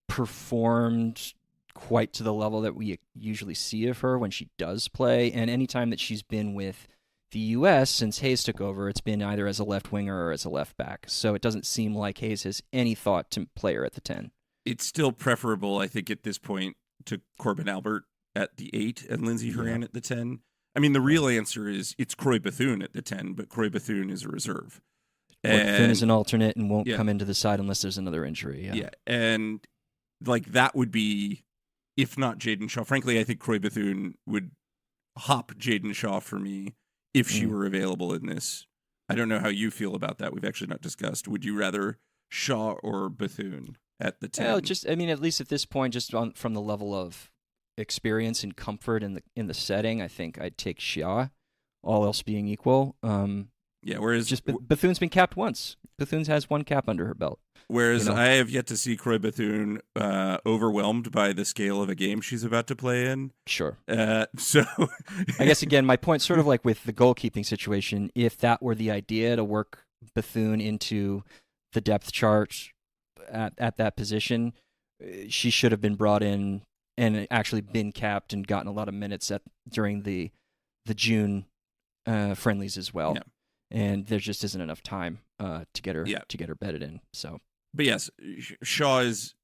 performed quite to the level that we usually see of her when she does play. And anytime that she's been with the U.S. since Hayes took over, it's been either as a left winger or as a left back. So it doesn't seem like Hayes has any thought to play her at the 10. It's still preferable, I think, at this point to Corbin Albert at the 8 and Lindsey Horan at the 10. I mean, the real answer is it's Croy Bethune at the 10, but Croy Bethune is a reserve. Bethune is an alternate and won't come into the side unless there's another injury. Yeah, and like that would be, if not Jaden Shaw. Frankly, I think Croy Bethune would hop Jaden Shaw for me if she were available in this. I don't know how you feel about that. We've actually not discussed. Would you rather Shaw or Bethune at the 10? Well, at least at this point, from the level of experience and comfort in the setting, I think I'd take Shaw, all else being equal. Whereas Bethune's been capped once. Bethune has one cap under her belt. Whereas I have yet to see Croy Bethune overwhelmed by the scale of a game she's about to play in. Sure. So I guess, again, my point, sort of like with the goalkeeping situation, if that were the idea to work Bethune into the depth chart at that position, she should have been brought in and actually been capped and gotten a lot of minutes during the June friendlies as well. Yeah. And there just isn't enough time to get her bedded in. So, but yes, Shaw is,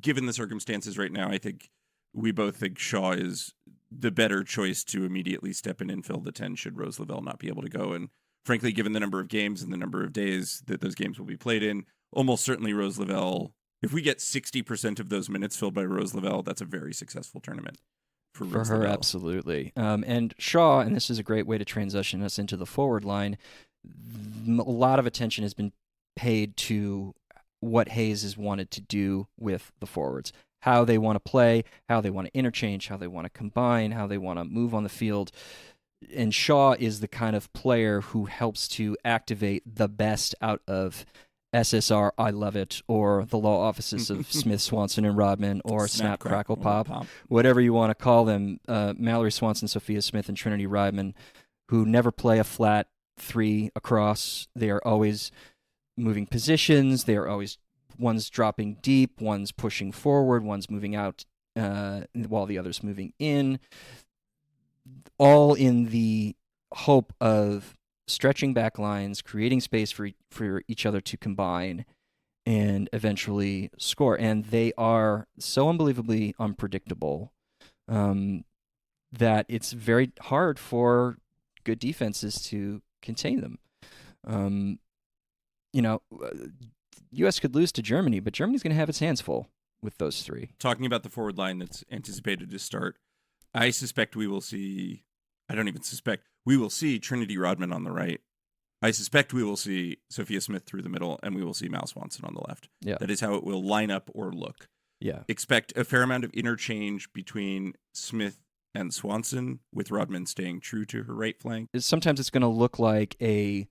given the circumstances right now, I think we both think Shaw is the better choice to immediately step in and fill the 10 should Rose Lavelle not be able to go. And frankly, given the number of games and the number of days that those games will be played in, almost certainly Rose Lavelle, if we get 60% of those minutes filled by Rose Lavelle, that's a very successful tournament. For her, Lavelle. Absolutely. And Shaw, and this is a great way to transition us into the forward line, a lot of attention has been paid to what Hayes has wanted to do with the forwards, how they want to play, how they want to interchange, how they want to combine, how they want to move on the field. And Shaw is the kind of player who helps to activate the best out of SSR, I Love It, or the law offices of Smith, Swanson, and Rodman, or Snap, Crackle, Pop, whatever you want to call them. Mallory Swanson, Sophia Smith, and Trinity Rodman, who never play a flat 3 across. They are always moving positions. They are always, one's dropping deep, one's pushing forward, one's moving out while the other's moving in, all in the hope of stretching back lines, creating space for each other to combine and eventually score. And they are so unbelievably unpredictable that it's very hard for good defenses to contain them. U.S. could lose to Germany, but Germany's going to have its hands full with those 3. Talking about the forward line that's anticipated to start, I suspect we will see, I don't even suspect, we will see Trinity Rodman on the right. I suspect we will see Sophia Smith through the middle, and we will see Mal Swanson on the left. Yeah. That is how it will line up or look. Yeah. Expect a fair amount of interchange between Smith and Swanson, with Rodman staying true to her right flank. Sometimes it's going to look like a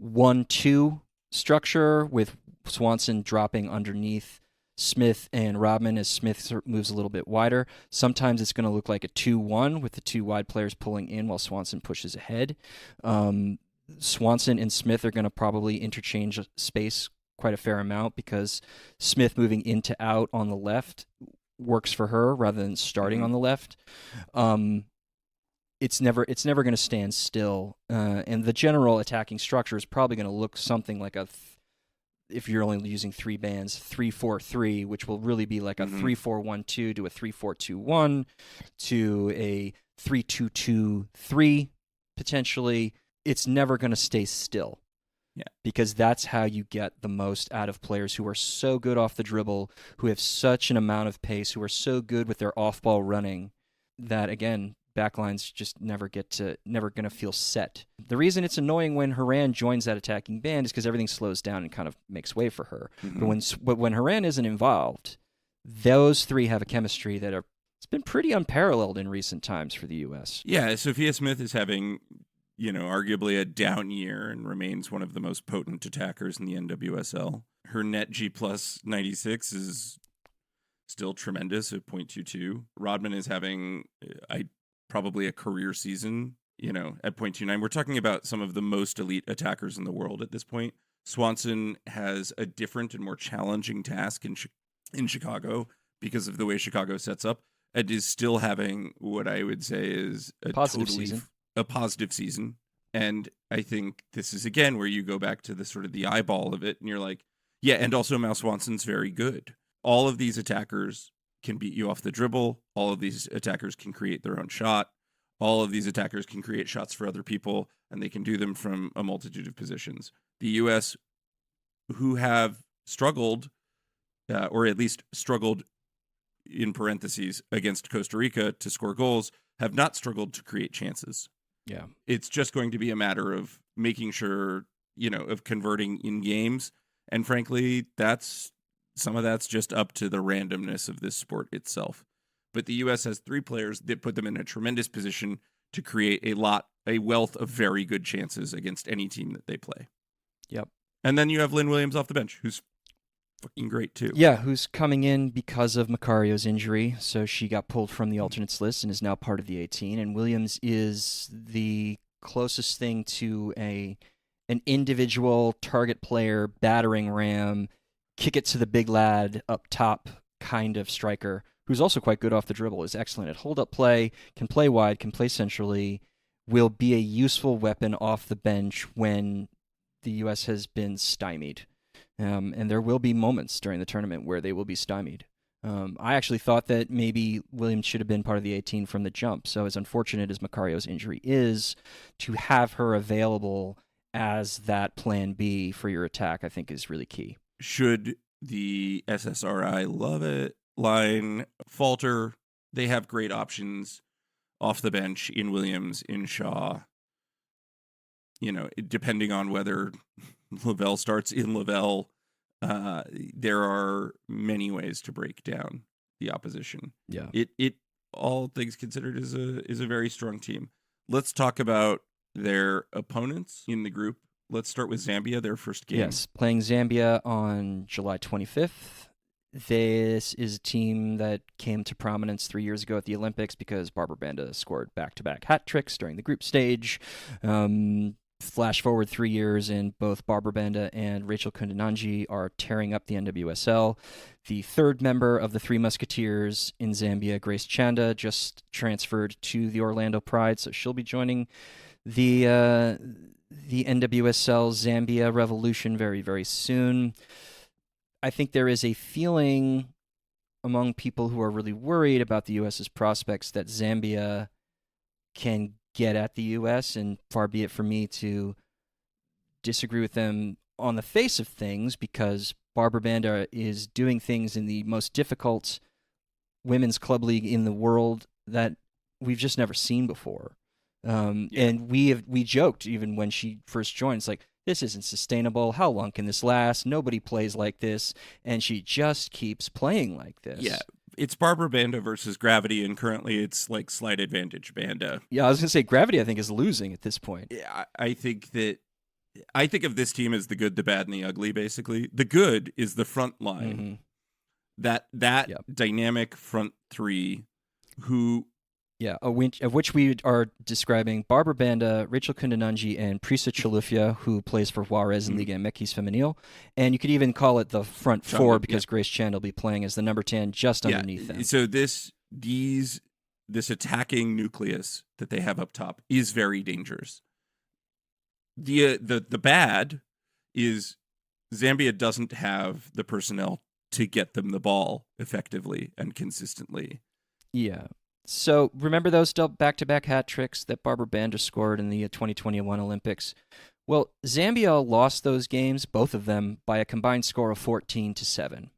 1-2 structure with Swanson dropping underneath Smith and Rodman as Smith moves a little bit wider. Sometimes it's going to look like a 2-1 with the 2 wide players pulling in while Swanson pushes ahead. Swanson and Smith are going to probably interchange space quite a fair amount because Smith moving in to out on the left works for her rather than starting on the left. It's never going to stand still, and the general attacking structure is probably going to look something like a if you're only using 3 bands, 3-4-3, which will really be like a 3-4-1-2 to a 3-4-2-1 to a 3-2-2-3 potentially. It's never going to stay still. Yeah. Because that's how you get the most out of players who are so good off the dribble, who have such an amount of pace, who are so good with their off-ball running that, again, backlines just never going to feel set. The reason it's annoying when Haran joins that attacking band is because everything slows down and kind of makes way for her. But when Haran isn't involved, those three have a chemistry that it's been pretty unparalleled in recent times for the U.S. Yeah, Sophia Smith is having, arguably a down year and remains one of the most potent attackers in the NWSL. Her net G plus 96 is still tremendous at .22. Rodman is having probably a career season, at .29. We're talking about some of the most elite attackers in the world at this point. Swanson has a different and more challenging task in Chicago because of the way Chicago sets up, and is still having what I would say is a positive season. And I think this is, again, where you go back to the sort of the eyeball of it, and you're like, yeah, and also Mal Swanson's very good. All of these attackers can beat you off the dribble. All of these attackers can create their own shot. All of these attackers can create shots for other people, and they can do them from a multitude of positions. The U.S., who have struggled, or at least struggled in parentheses, against Costa Rica to score goals, have not struggled to create chances. Yeah. It's just going to be a matter of making sure, of converting in games. And frankly, some of that's just up to the randomness of this sport itself. But the U.S. has 3 players that put them in a tremendous position to create a wealth of very good chances against any team that they play. Yep. And then you have Lynn Williams off the bench, who's fucking great too. Yeah, who's coming in because of Macario's injury. So she got pulled from the alternates list and is now part of the 18. And Williams is the closest thing to an individual target player, battering ram, kick it to the big lad up top kind of striker, who's also quite good off the dribble, is excellent at hold-up play, can play wide, can play centrally, will be a useful weapon off the bench when the U.S. has been stymied. And there will be moments during the tournament where they will be stymied. I actually thought that maybe Williams should have been part of the 18 from the jump. So as unfortunate as Macario's injury is, to have her available as that plan B for your attack, I think is really key. Should the SSRI love it line falter, they have great options off the bench in Williams, in Shaw. Depending on whether Lavelle starts in Lavelle, there are many ways to break down the opposition. Yeah. It all things considered is a very strong team. Let's talk about their opponents in the group. Let's start with Zambia, their first game. Yes, playing Zambia on July 25th. This is a team that came to prominence 3 years ago at the Olympics because Barbara Banda scored back-to-back hat tricks during the group stage. Flash forward 3 years, and both Barbara Banda and Rachel Kundananji are tearing up the NWSL. The third member of the Three Musketeers in Zambia, Grace Chanda, just transferred to the Orlando Pride, so she'll be joining the NWSL Zambia Revolution very, very soon. I think there is a feeling among people who are really worried about the U.S.'s prospects that Zambia can get at the U.S., and far be it for me to disagree with them on the face of things, because Barbara Banda is doing things in the most difficult women's club league in the world that we've just never seen before. And we joked even when she first joined, it's like, this isn't sustainable. How long can this last? Nobody plays like this. And she just keeps playing like this. Yeah. It's Barbara Banda versus Gravity, and currently it's like slight advantage Banda. Yeah, I was going to say Gravity, I think, is losing at this point. Yeah, I think of this team as the good, the bad, and the ugly, basically. The good is the front line. Mm-hmm. That dynamic front three who... Yeah, of which we are describing Barbara Banda, Rachel Kundananji, and Prisa Chalufya, who plays for Juarez in Liga MX Femenil. And you could even call it the front four because Grace Chand will be playing as the number 10 just underneath them. So this attacking nucleus that they have up top is very dangerous. The bad is Zambia doesn't have the personnel to get them the ball effectively and consistently. Yeah. So remember those back-to-back hat tricks that Barbara Banda scored in the 2021 Olympics? Well, Zambia lost those games, both of them, by a combined score of 14-7.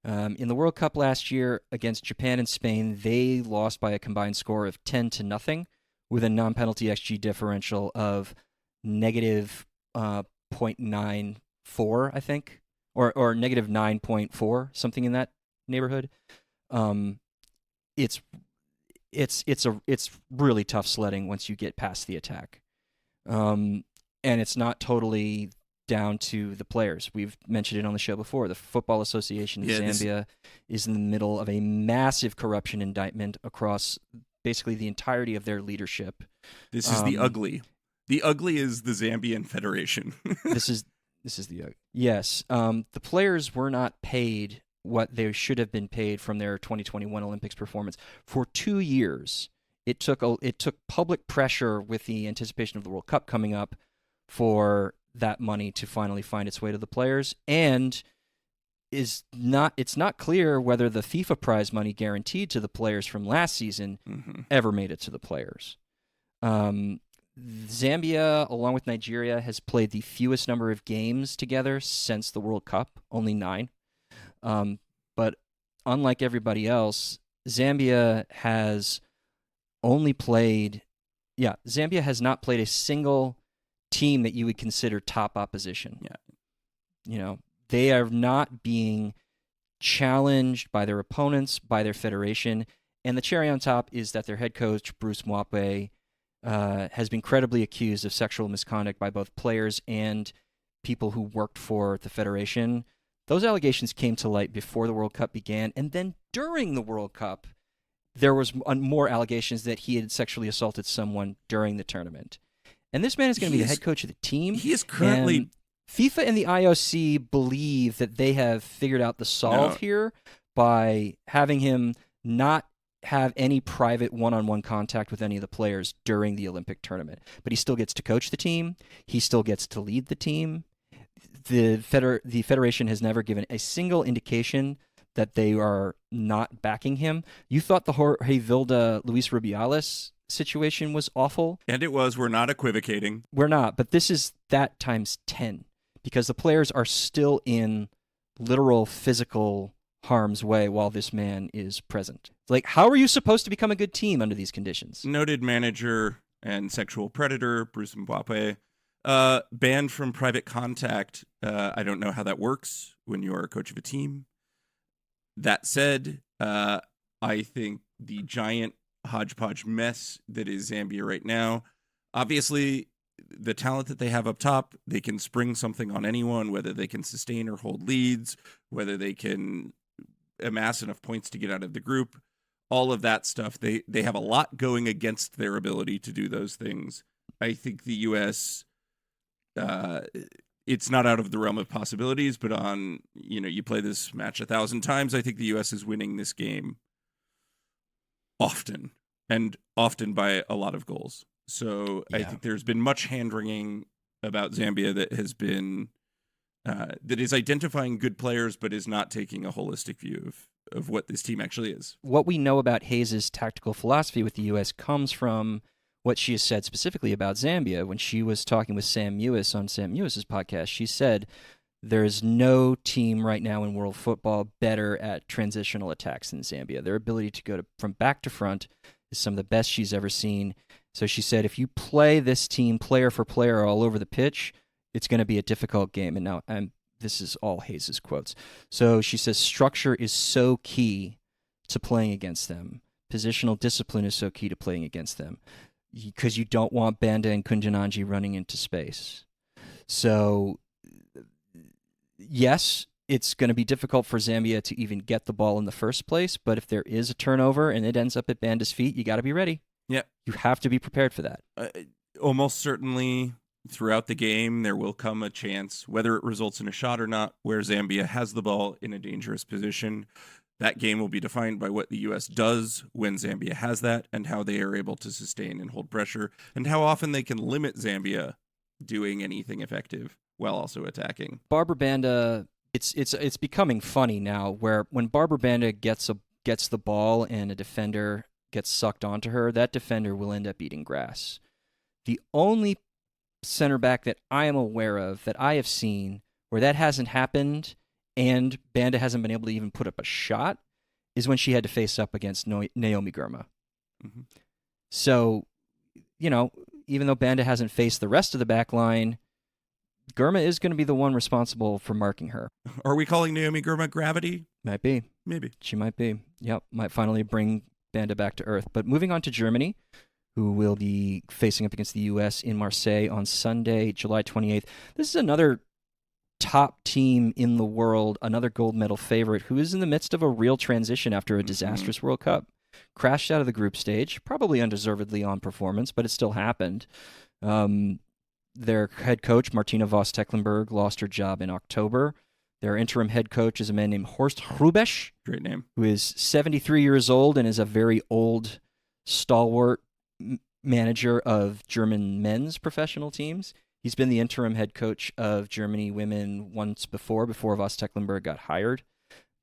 In the World Cup last year against Japan and Spain, they lost by a combined score of 10-0, with a non-penalty XG differential of negative 0.94, I think, or negative 9.4, something in that neighborhood. It's really tough sledding once you get past the attack, and it's not totally down to the players. We've mentioned it on the show before. The Football Association in Zambia is in the middle of a massive corruption indictment across basically the entirety of their leadership. This is the ugly. The ugly is the Zambian Federation. This is the ugly. Yes. The players were not paid what they should have been paid from their 2021 Olympics performance for 2 years. It took public pressure with the anticipation of the World Cup coming up for that money to finally find its way to the players, and it's not clear whether the FIFA prize money guaranteed to the players from last season ever made it to the players. Zambia, along with Nigeria, has played the fewest number of games together since the World Cup, only 9. But unlike everybody else, Zambia has not played a single team that you would consider top opposition. Yeah. They are not being challenged by their opponents, by their federation, and the cherry on top is that their head coach, Bruce Mwape, has been credibly accused of sexual misconduct by both players and people who worked for the federation. Those allegations came to light before the World Cup began, and then during the World Cup, there was more allegations that he had sexually assaulted someone during the tournament. And this man is going to be the head coach of the team. He is currently... And FIFA and the IOC believe that they have figured out the solve here by having him not have any private one-on-one contact with any of the players during the Olympic tournament. But he still gets to coach the team. He still gets to lead the team. The federation has never given a single indication that they are not backing him. You thought the Jorge Vilda, Luis Rubiales situation was awful. And it was. We're not equivocating. We're not, but this is that times 10, because the players are still in literal physical harm's way while this man is present. Like, how are you supposed to become a good team under these conditions? Noted manager and sexual predator, Bruce Mwape, banned from private contact. I don't know how that works when you are a coach of a team. That said, I think the giant hodgepodge mess that is Zambia right now, obviously the talent that they have up top, they can spring something on anyone, whether they can sustain or hold leads, whether they can amass enough points to get out of the group, all of that stuff. They have a lot going against their ability to do those things. I think the U.S., it's not out of the realm of possibilities, but you play this match 1,000 times, I think the U.S. is winning this game often, and often by a lot of goals. So yeah. I think there's been much hand-wringing about Zambia that has been that is identifying good players, but is not taking a holistic view of what this team actually is. What we know about Hayes' tactical philosophy with the U.S. comes from what she has said specifically about Zambia. When she was talking with Sam Mewis on Sam Mewis's podcast, she said there is no team right now in world football better at transitional attacks than Zambia. Their ability to go from back to front is some of the best she's ever seen. So she said, if you play this team player for player all over the pitch, it's going to be a difficult game. And now, this is all Hayes' quotes. So she says, structure is so key to playing against them. Positional discipline is so key to playing against them, because you don't want Banda and Kunjananji running into space. So, yes, it's going to be difficult for Zambia to even get the ball in the first place, but if there is a turnover and it ends up at Banda's feet, you got to be ready. Yeah. You have to be prepared for that. Almost certainly throughout the game, there will come a chance, whether it results in a shot or not, where Zambia has the ball in a dangerous position. That game will be defined by what the U.S. does when Zambia has that, and how they are able to sustain and hold pressure, and how often they can limit Zambia doing anything effective. while also attacking. Barbara Banda, it's becoming funny now, where when Barbara Banda gets the ball and a defender gets sucked onto her, that defender will end up eating grass. The only center back that I am aware of that I have seen where that hasn't happened and Banda hasn't been able to even put up a shot is when she had to face up against Naomi Girma. Mm-hmm. So, even though Banda hasn't faced the rest of the back line, Girma is going to be the one responsible for marking her. Are we calling Naomi Girma gravity? Might be. Maybe. She might be. Yep. Might finally bring Banda back to earth. But moving on to Germany, who will be facing up against the U.S. in Marseille on Sunday, July 28th. This is another top team in the world, another gold medal favorite, who is in the midst of a real transition after a disastrous World Cup. Crashed out of the group stage, probably undeservedly on performance, but it still happened. Their head coach, Martina Voss-Tecklenburg, lost her job in October. Their interim head coach is a man named Horst Hrubesch. Great name. Who is 73 years old and is a very old, stalwart manager of German men's professional teams. He's been the interim head coach of Germany women once before Voss-Tecklenburg got hired.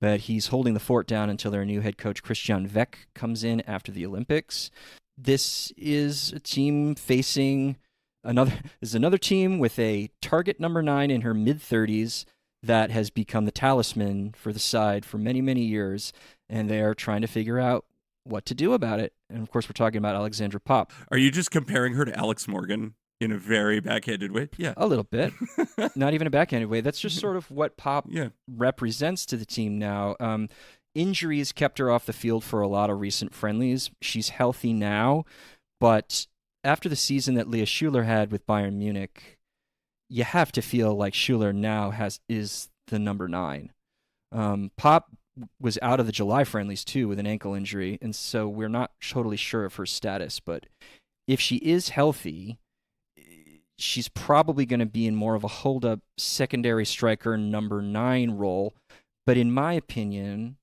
But he's holding the fort down until their new head coach, Christian Weck, comes in after the Olympics. This is a team facing another team with a target number 9 in her mid-30s that has become the talisman for the side for many, many years, and they are trying to figure out what to do about it. And, of course, we're talking about Alexandra Popp. Are you just comparing her to Alex Morgan in a very backhanded way? Yeah. A little bit. Not even a backhanded way. That's just sort of what Popp represents to the team now. Injuries kept her off the field for a lot of recent friendlies. She's healthy now, but after the season that Leah Schuler had with Bayern Munich, you have to feel like Schuler now is the number 9. Popp was out of the July friendlies too with an ankle injury, and so we're not totally sure of her status. But if she is healthy, she's probably going to be in more of a hold-up secondary striker number 9 role. But in my opinion,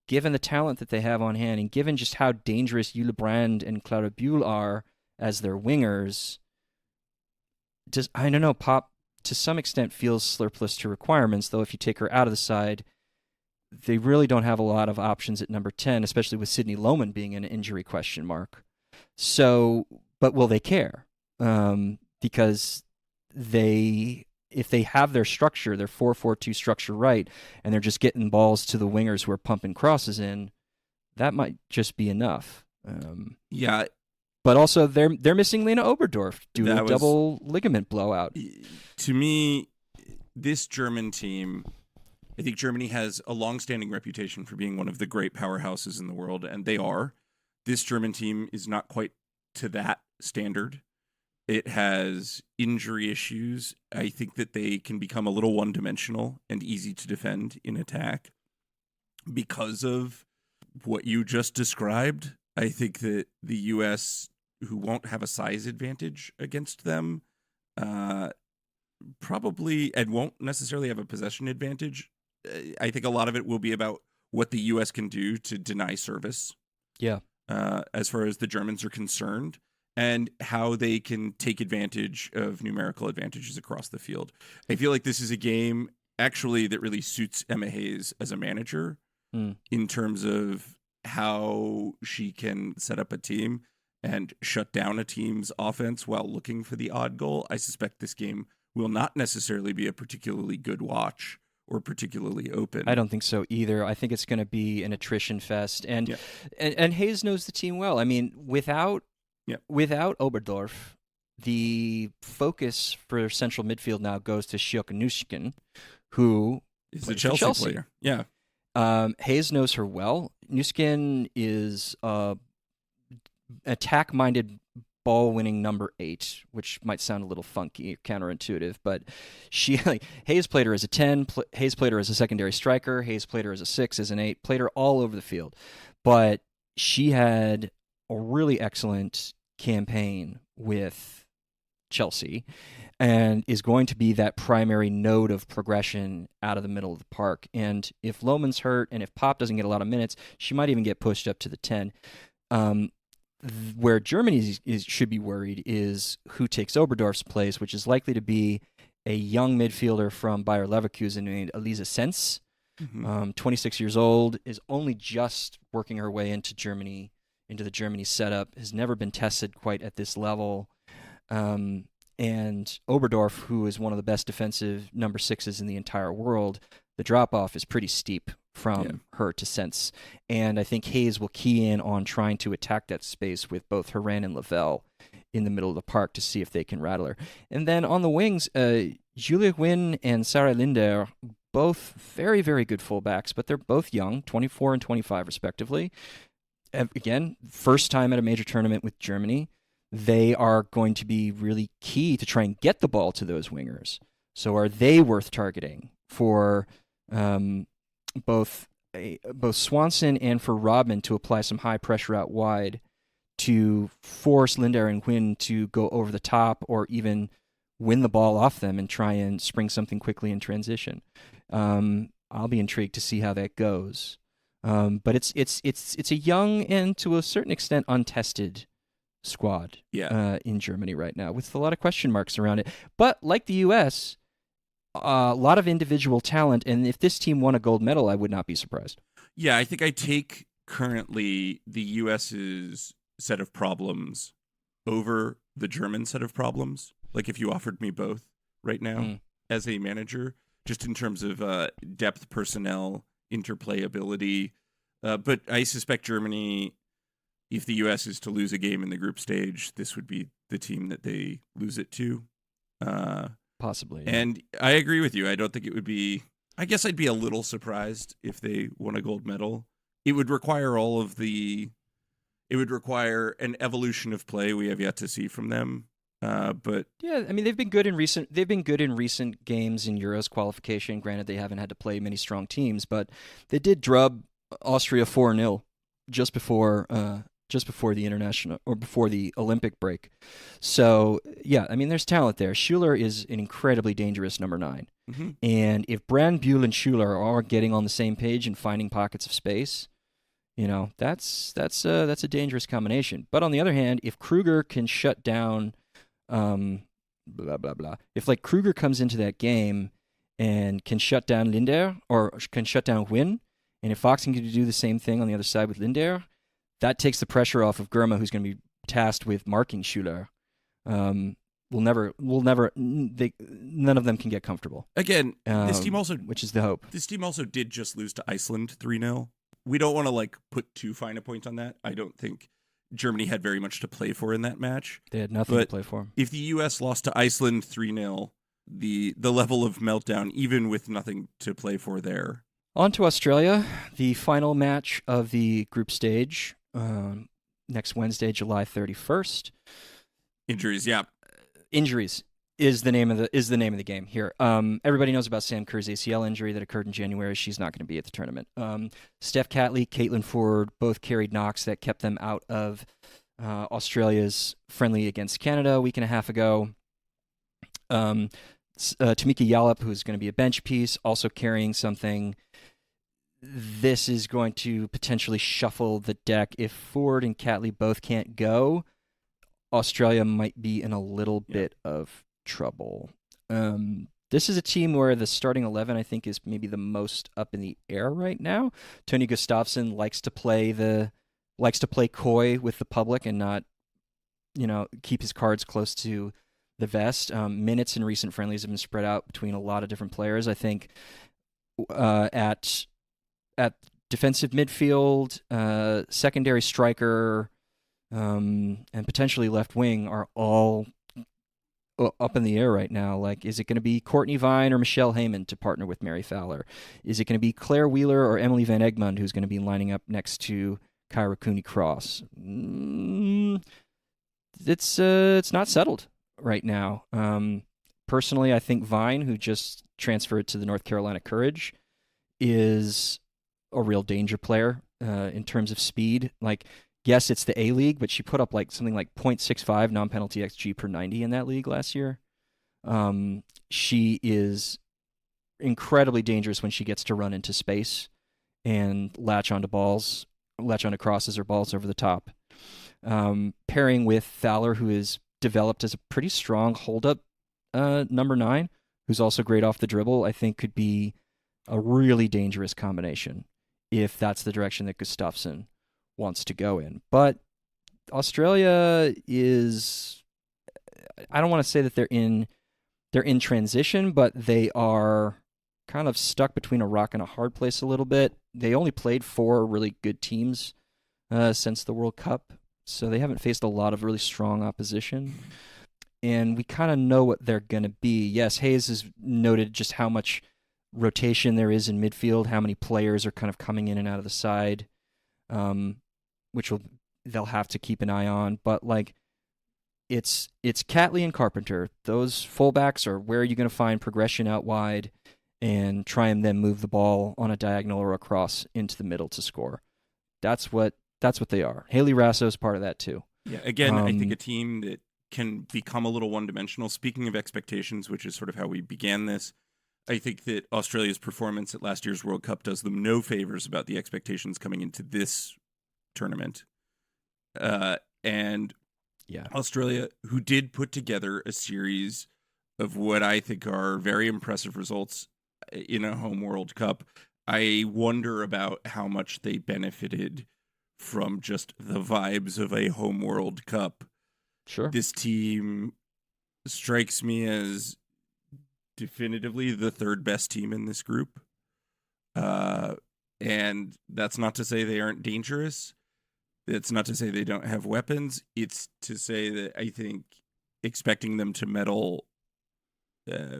given the talent that they have on hand, and given just how dangerous Jule Brand and Clara Bühl are as their wingers, Popp to some extent feels surplus to requirements, though if you take her out of the side, they really don't have a lot of options at number 10, especially with Sydney Lohman being an injury question mark. So, but will they care? Because if they have their structure, their 4-4-2 structure right, and they're just getting balls to the wingers who are pumping crosses in, that might just be enough. Yeah. But also, they're missing Lena Oberdorf due to a double ligament blowout. To me, this German team, I think Germany has a long-standing reputation for being one of the great powerhouses in the world, and they are. This German team is not quite to that standard. It has injury issues. I think that they can become a little one-dimensional and easy to defend in attack because of what you just described. I think that the U.S., who won't have a size advantage against them, probably, and won't necessarily have a possession advantage. I think a lot of it will be about what the U.S. can do to deny service. Yeah. As far as the Germans are concerned, and how they can take advantage of numerical advantages across the field. I feel like this is a game, actually, that really suits Emma Hayes as a manager in terms of how she can set up a team and shut down a team's offense while looking for the odd goal. I suspect this game will not necessarily be a particularly good watch or particularly open. I don't think so either. I think it's going to be an attrition fest. And Hayes knows the team well. I mean, without Oberdorf, the focus for central midfield now goes to Sjoeke Nüsken, who is a Chelsea player. Yeah. Hayes knows her well. Nüsken is attack-minded, ball-winning number 8, which might sound a little funky, counterintuitive, but Hayes played her as a 10, Hayes played her as a secondary striker, Hayes played her as a 6, as an 8, played her all over the field. But she had a really excellent campaign with Chelsea and is going to be that primary node of progression out of the middle of the park. And if Lohman's hurt and if Popp doesn't get a lot of minutes, she might even get pushed up to the 10. Where Germany should be worried is who takes Oberdorf's place, which is likely to be a young midfielder from Bayer Leverkusen named Elisa Sens, Mhm. 26 years old, is only just working her way into Germany, into the Germany setup, has never been tested quite at this level. And Oberdorf, who is one of the best defensive number sixes in the entire world, the drop off is pretty steep from her to Sense. And I think Hayes will key in on trying to attack that space with both Horan and Lavelle in the middle of the park to see if they can rattle her. And then on the wings, Julia Nguyen and Sarah Linder, both very, very good fullbacks, but they're both young, 24 and 25 respectively. Again, first time at a major tournament with Germany. They are going to be really key to try and get the ball to those wingers. So are they worth targeting for both Swanson and for Rodman to apply some high pressure out wide to force Linder and Nguyen to go over the top or even win the ball off them and try and spring something quickly in transition? I'll be intrigued to see how that goes. But it's a young and to a certain extent untested squad in Germany right now with a lot of question marks around it. But like the U.S., a lot of individual talent, and if this team won a gold medal, I would not be surprised. Yeah, I think I take currently the U.S.'s set of problems over the German set of problems. Like if you offered me both right now as a manager, just in terms of depth, personnel, interplay ability. But I suspect Germany, if the U.S. is to lose a game in the group stage, this would be the team that they lose it to. Possibly. Yeah. And I agree with you. I don't think it would be... I guess I'd be a little surprised if they won a gold medal. It would require it would require an evolution of play we have yet to see from them. But yeah, I mean they've been good in recent games in Euros qualification. Granted, they haven't had to play many strong teams, but they did drub Austria 4-0 just before the international or before the Olympic break. So yeah, I mean there's talent there. Schuler is an incredibly dangerous number 9, and if Brandbuhl and Schuler are getting on the same page and finding pockets of space, that's a dangerous combination. But on the other hand, if Kruger can shut down blah blah blah. If like Kruger comes into that game and can shut down Linder or can shut down Nguyen, and if Foxen can do the same thing on the other side with Linder, that takes the pressure off of Germa, who's going to be tasked with marking Schuler. None of them can get comfortable. Again, this team also, which is the hope. This team also did just lose to Iceland 3-0. We don't want to put too fine a point on that. I don't think Germany had very much to play for in that match. They had nothing to play for. If the U.S. lost to Iceland 3-0, the level of meltdown, even with nothing to play for there. On to Australia, the final match of the group stage, next Wednesday, July 31st. Injuries, yeah. Injuries is the name of the game here. Everybody knows about Sam Kerr's ACL injury that occurred in January. She's not going to be at the tournament. Steph Catley, Caitlin Ford both carried knocks that kept them out of Australia's friendly against Canada a week and a half ago. Tamika Yallop, who's going to be a bench piece, also carrying something. This is going to potentially shuffle the deck. If Ford and Catley both can't go, Australia might be in a little bit of trouble. This is a team where the starting 11, I think, is maybe the most up in the air right now. Tony Gustafsson likes to play coy with the public and not, keep his cards close to the vest. Minutes in recent friendlies have been spread out between a lot of different players. I think at defensive midfield, secondary striker, and potentially left wing are all up in the air right now. Is it going to be Courtney Vine or Michelle Heyman to partner with Mary Fowler? Is it going to be Claire Wheeler or Emily Van Egmond who's going to be lining up next to Kyra Cooney-Cross? It's not settled right now. Personally, I think Vine, who just transferred to the North Carolina Courage, is a real danger player in terms of speed. Yes, it's the A-League, but she put up something like 0.65 non-penalty XG per 90 in that league last year. She is incredibly dangerous when she gets to run into space and latch onto crosses or balls over the top. Pairing with Fowler, who is developed as a pretty strong hold-up number 9, who's also great off the dribble, I think could be a really dangerous combination if that's the direction that Gustafsson wants to go in. But Australia is, I don't want to say that they're in transition, but they are kind of stuck between a rock and a hard place a little bit. They only played 4 really good teams since the World Cup, so they haven't faced a lot of really strong opposition. And we kind of know what they're going to be. Yes, Hayes has noted just how much rotation there is in midfield, how many players are kind of coming in and out of the side, which they'll have to keep an eye on. But like, it's Catley and Carpenter. Those fullbacks are where you're going to find progression out wide and try and then move the ball on a diagonal or across into the middle to score. That's what they are. Haley Rasso is part of that too. Yeah, again, I think a team that can become a little one-dimensional. Speaking of expectations, which is sort of how we began this, I think that Australia's performance at last year's World Cup does them no favors about the expectations coming into this tournament. And yeah, Australia, who did put together a series of what I think are very impressive results in a home World Cup, I wonder about how much they benefited from just the vibes of a home World Cup. Sure. This team strikes me as definitively the third best team in this group. And that's not to say they aren't dangerous. It's not to say they don't have weapons. It's to say that I think expecting them to medal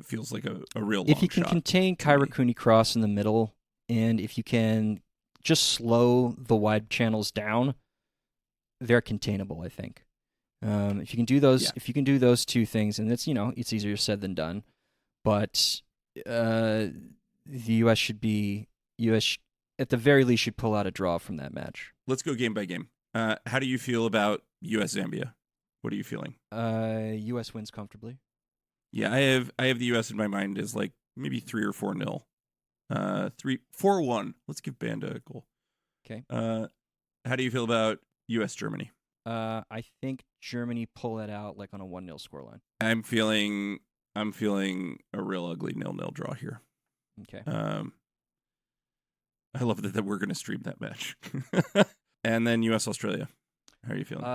feels like a real long shot. If you can contain Kyra Cooney-Cross in the middle, and if you can just slow the wide channels down, they're containable, I think. If you can do those, if you can do those 2 things, and it's easier said than done, but the U.S. at the very least should pull out a draw from that match. Let's go game by game. How do you feel about U.S. Zambia? What are you feeling? U.S. wins comfortably. Yeah, I have the U.S. in my mind as like maybe 3 or 4-0. 4-1. Let's give Banda a goal. Okay. How do you feel about U.S. Germany? I think Germany pull that out like on a 1-0 scoreline. I'm feeling a real ugly 0-0 draw here. Okay. I love that we're going to stream that match. And then U.S. Australia. How are you feeling?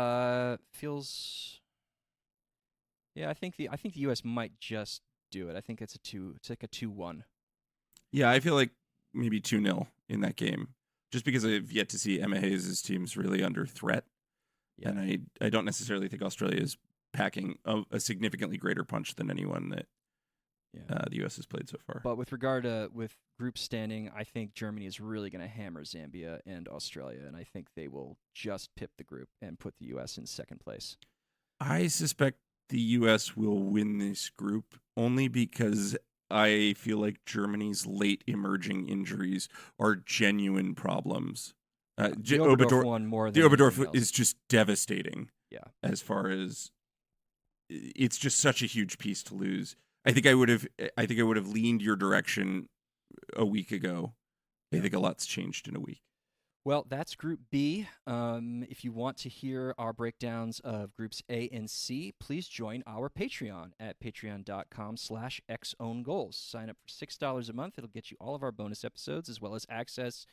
Yeah, I think the U.S. might just do it. I think it's like a 2-1. Yeah, I feel like maybe 2-0 in that game, just because I've yet to see Emma Hayes' teams really under threat. Yeah. And I don't necessarily think Australia is packing a significantly greater punch than anyone that the U.S. has played so far. But with regard to with group standing, I think Germany is really going to hammer Zambia and Australia, and I think they will just pip the group and put the U.S. in second place. I suspect the U.S. will win this group only because I feel like Germany's late emerging injuries are genuine problems. The Oberdorf one more than the Oberdorf is just devastating. Yeah, as far as it's just such a huge piece to lose. I think I would have leaned your direction a week ago. I think a lot's changed in a week. Well, that's Group B. If you want to hear our breakdowns of Groups A and C, please join our Patreon at patreon.com/xowngoals. Sign up for $6 a month. It'll get you all of our bonus episodes, as well as access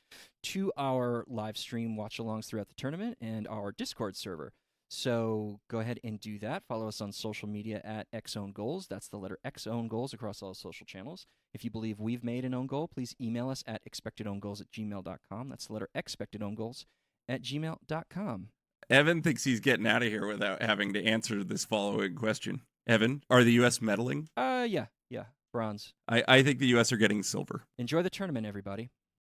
to our live stream watch-alongs throughout the tournament and our Discord server. So go ahead and do that. Follow us on social media at XOwnGoals. That's the letter XOwnGoals across all social channels. If you believe we've made an own goal, please email us at expectedowngoals@gmail.com. That's the letter expectedowngoals@gmail.com. Evan thinks he's getting out of here without having to answer this following question. Evan, are the U.S. medaling? Yeah. Bronze. I think the U.S. are getting silver. Enjoy the tournament, everybody.